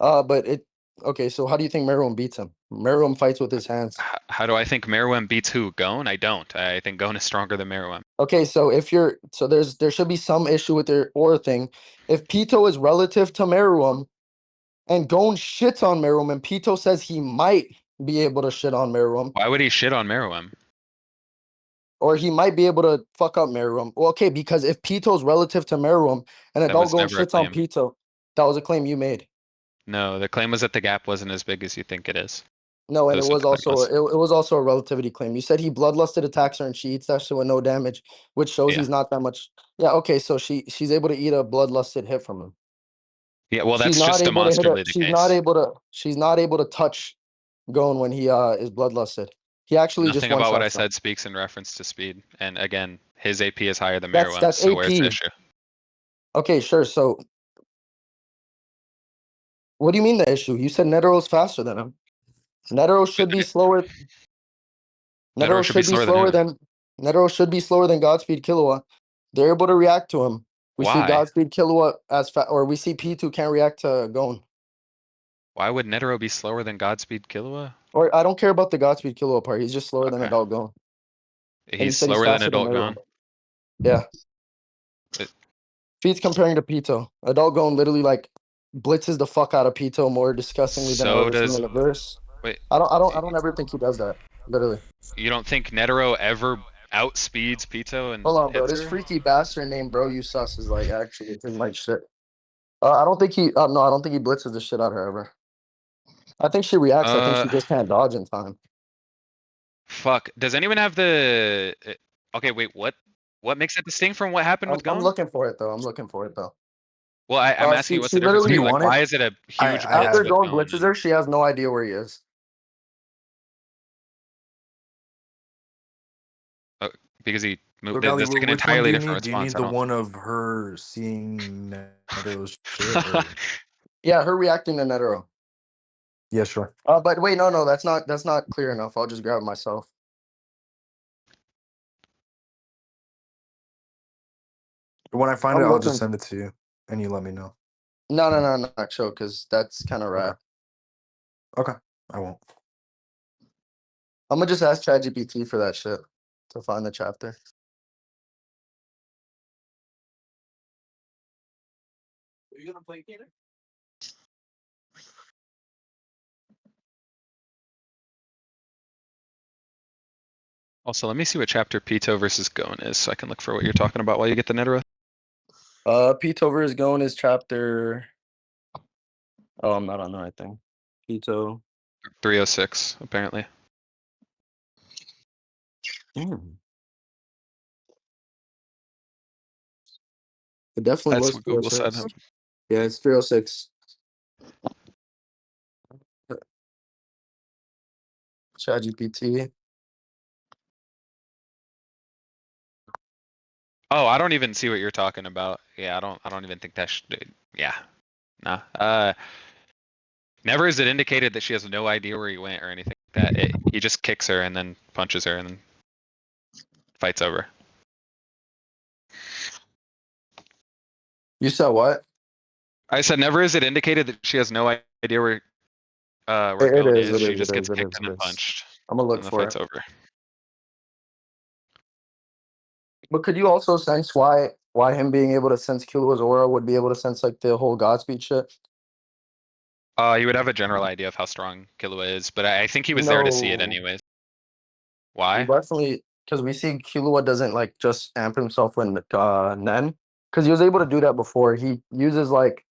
But it okay. So how do you think Meruem beats him? Meruem fights with his hands. How do I think Meruem beats who? Gon? I don't. I think Gon is stronger than Meruem. Okay, so if you're so there should be some issue with their aura thing. If Pito is relative to Meruem, and Gon shits on Meruem, and Pito says he might be able to shit on Meruem, Why would he shit on Meruem? or he might be able to fuck up Meruem. Well, okay, because if Pito's relative to Meruem and That Adult was Gon never a shits on claim. Pito, that was a claim you made. No, the claim was that the gap wasn't as big as you think it is. No, and it That's what was the claim also was. it was also a relativity claim. You said he bloodlusted attacks her and she eats that shit with no damage, which shows Yeah. he's not that much. Yeah, okay, so she's able to eat a bloodlusted hit from him. Yeah, well, She's that's not just able to hit a, demonstrably the she's not case. able to she's not able to touch Gon when he is bloodlusted. He actually just Nothing one about what I shots them. said speaks in reference to speed. And again, his AP is higher than That's Meruem's, so where's the AP. issue? Okay, sure. So what do you mean the issue? You said Netero's faster than him. Netero should be slower. Netero Netero should be should be slower than slower who? than Netero should be slower than Godspeed Killua. They're able to react to him. We see Why? Godspeed Killua as fast, or we see P2 can't react to Gon. Why would Netero be slower than Godspeed Killua? Or I don't care about the Godspeed Killua part. He's just slower than Okay. Adult Gon. And you He's said he's slower than faster than Adult Meruem. Gon. Yeah. It- Feet's comparing to Pito. Adult Gon literally like blitzes the fuck out of Pito more disgustingly than I've So ever seen does in the verse. wait. I don't ever think he does that. Literally. You don't think Netero ever outspeeds Pito and Hold on, bro. hits This her? freaky bastard named Bro You Sus is like actually it's like shit. I don't think he. No, I don't think he blitzes the shit out of her ever. I think she reacts. I think she Uh, just can't dodge in time. fuck. Does anyone have the? Okay, wait. What makes it distinct from what happened with I'm Gon? looking for it though. I'm looking for it though. Well, I'm asking you, what's She the difference literally. Do you between like want it? why is it a huge I blitz have After it. with Gon Gon? blitzes her, she has no idea where he is. Because he moved. Look, Ali, That's like an which one do entirely you different need? Do you response. need I the don't. one of her seeing Netero's shit, or Yeah, her reacting to Netero. yeah, sure. But wait, no, that's not clear enough. I'll just grab it myself. When I find it, I'm I'll just looking. send it to you, and you let me know. No, chill, because that's kind of rad. Okay, I won't. I'm gonna just ask ChatGPT for that shit to find the chapter. Are you gonna play Gator? Also, let me see what chapter Pito versus Gon is, so I can look for what you're talking about while you get the Netero. Pito versus Gon is chapter. Oh, I'm not on the right thing. Pito. 306, apparently. Damn. It definitely That's was what Google said. 306. Yeah, it's 306. ChatGPT. Oh, I don't even see what you're talking about. Yeah, I don't even think that should. Yeah, nah. Never is it indicated that she has no idea where he went or anything like that. He just kicks her and then punches her and then fights over. You said what? I said never is it indicated that she has no idea where It Gon is, is. it She is, just it gets is, it kicked is, and it then is. punched, I'm gonna look and the for fight's it. over. But could you also sense why him being able to sense Killua's aura would be able to sense like the whole Godspeed shit? You would have a general idea of how strong Killua is, but I think he was there to see it No, anyways. Why? definitely because we see Killua doesn't like just amp himself when Nen, because he was able to do that before. He uses like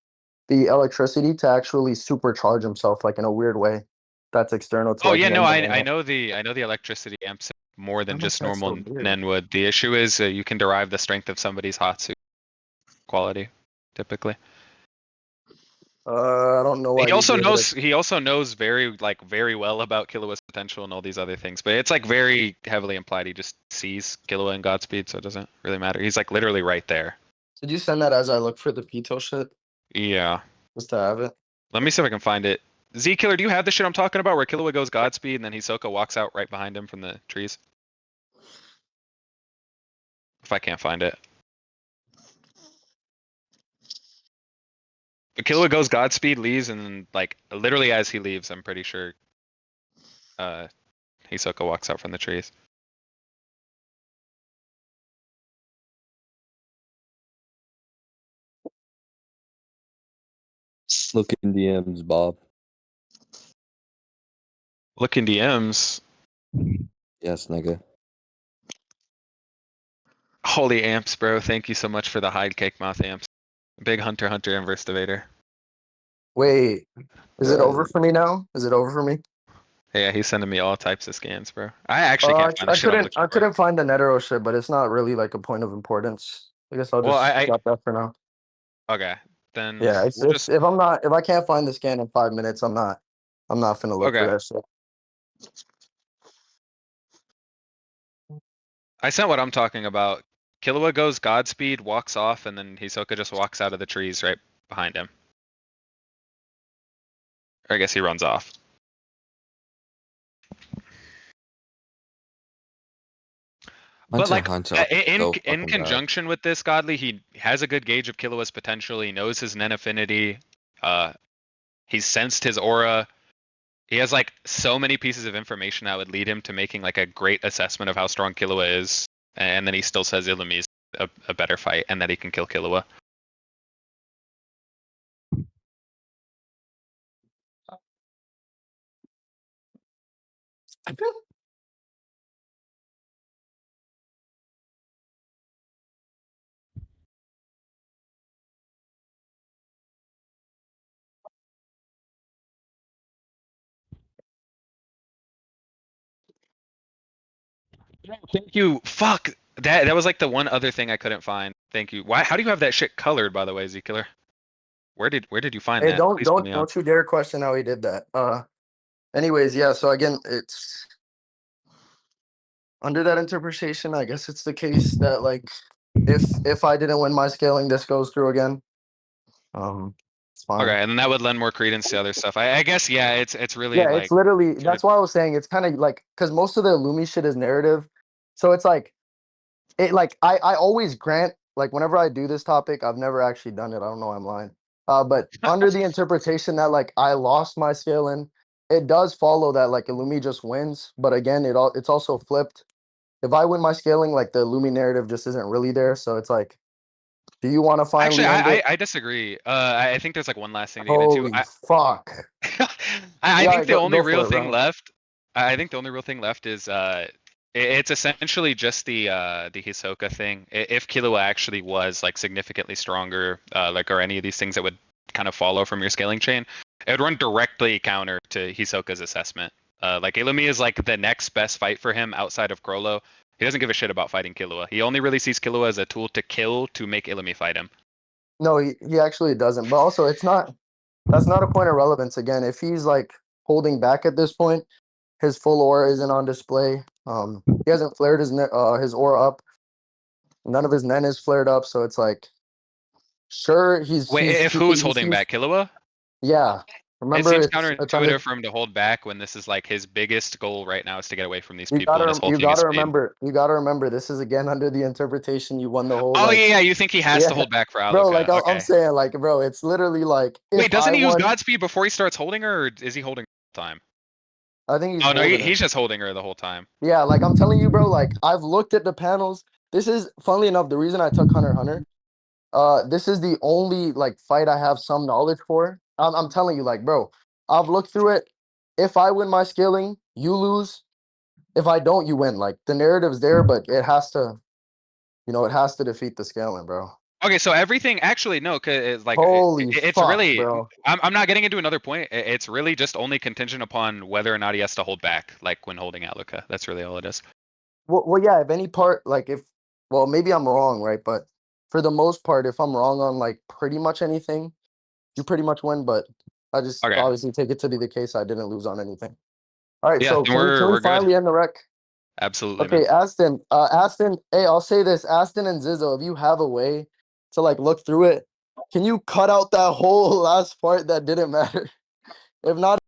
the electricity to actually supercharge himself like in a weird way that's external to Oh like yeah, no, Nen's I aura. know the electricity amps it more than That makes just that normal so weird. Nen would. The issue is you can derive the strength of somebody's Hatsu quality, typically. I don't know why He you'd also be able to. knows very well about Killua's potential and all these other things, but it's like very heavily implied he just sees Killua and Godspeed, so it doesn't really matter. He's like literally right there. Did you send that as I look for the Pito shit Yeah. just to have it? Let me see if I can find it. Z Killer, do you have the shit I'm talking about where Killua goes Godspeed and then Hisoka walks out right behind him from the trees? If I can't find it. Killua goes Godspeed, leaves, and then like literally as he leaves, I'm pretty sure Hisoka walks out from the trees. Just look in DMs, Bob. Look in DMs. Yes, nigga. Holy amps, bro. Thank you so much for the hide cake mouth amps. Big Hunter x Hunter inverse debater. Wait, is it over for me now? Is it over for me? Yeah, he's sending me all types of scans, bro. I actually can't find the I shit I'm couldn't looking I for. couldn't find the Netero shit, but it's not really like a point of importance. I guess I'll Well, just I drop that for now. okay. Then Yeah, it's, we'll it's just if I can't find the scan in 5 minutes, I'm not finna look for okay. that shit. I sent what I'm talking about. Killua goes Godspeed, walks off, and then Hisoka just walks out of the trees right behind him. Or I guess he runs off. But Hunter like Hunter is so in fucking bad. conjunction with this, Godly, he has a good gauge of Killua's potential. He knows his Nen affinity. He's sensed his aura. He has like so many pieces of information that would lead him to making like a great assessment of how strong Killua is. And then he still says Illumi's a better fight and that he can kill Killua. Thank you. Fuck. That was like the one other thing I couldn't find. Thank you. Why? How do you have that shit colored, by the way, Zkiller? Where did you find Hey, that? Please put me on. don't you dare question how he did that. Anyways, yeah, so again, it's under that interpretation, I guess it's the case that like if I didn't win my scaling, this goes through again. It's fine. Okay, and then that would lend more credence to other stuff. I guess yeah, it's really Yeah, like it's literally sort that's of- why I was saying it's kind of like because most of the Lumi shit is narrative. So it's like I always grant like whenever I do this topic, I've never actually done it. I don't know why I'm lying. But under the interpretation that like I lost my scaling, it does follow that like Illumi just wins. But again, it's also flipped. If I win my scaling, like the Illumi narrative just isn't really there. So it's like, do you want to Actually, finally end it? I disagree. I think there's like one last thing to get into. Holy fuck! I Yeah, think the only go for real it, thing bro. left. I think the only real thing left is it's essentially just the Hisoka thing. If Killua actually was like significantly stronger, like or any of these things that would kind of follow from your scaling chain, it would run directly counter to Hisoka's assessment. Like Illumi is like the next best fight for him outside of Crollo. He doesn't give a shit about fighting Killua. He only really sees Killua as a tool to kill to make Illumi fight him. No, he actually doesn't. But also, that's not a point of relevance. Again, if he's like holding back at this point, his full aura isn't on display. He hasn't flared his aura up. None of his nen is flared up, so it's like, sure, Wait, if who's he holding seems, back Killua? yeah. It Remember, seems it's under. counterintuitive for him to hold back when this is like his biggest goal right now is to get away from these You people and his gotta whole thing is speed. you gotta remember. This is again under the interpretation you won the whole Oh like, yeah, you think he has yeah, to hold back for bro. Like Aluka? I'm Okay. saying, like, bro, it's literally like if Wait, doesn't I he use won, Godspeed before he starts holding her, or is he holding the whole time? I think he's Oh no, holding her. he's just holding her the whole time. Yeah, like I'm telling you, bro, like I've looked at the panels. This is funnily enough the reason I took Hunter x Hunter. This is the only like fight I have some knowledge for. I'm telling you, like, bro, I've looked through it. If I win my scaling, you lose. If I don't, you win. Like the narrative's there, but it has to, it has to defeat the scaling, bro. Okay, so everything actually no, cause it's like Holy it's fuck, really. bro. I'm not getting into another point. It's really just only contingent upon whether or not he has to hold back, like when holding Aluka. That's really all it is. Well, yeah. If any part, like, well, maybe I'm wrong, right? But for the most part, if I'm wrong on like pretty much anything, you pretty much win. But I just Okay. obviously take it to be the case I didn't lose on anything. All right, Yeah, so then can we we're good. finally end the rec? Absolutely, Okay, man. Aston, hey, I'll say this, Aston and Zizzo, if you have a way to like look through it, can you cut out that whole last part that didn't matter? If not,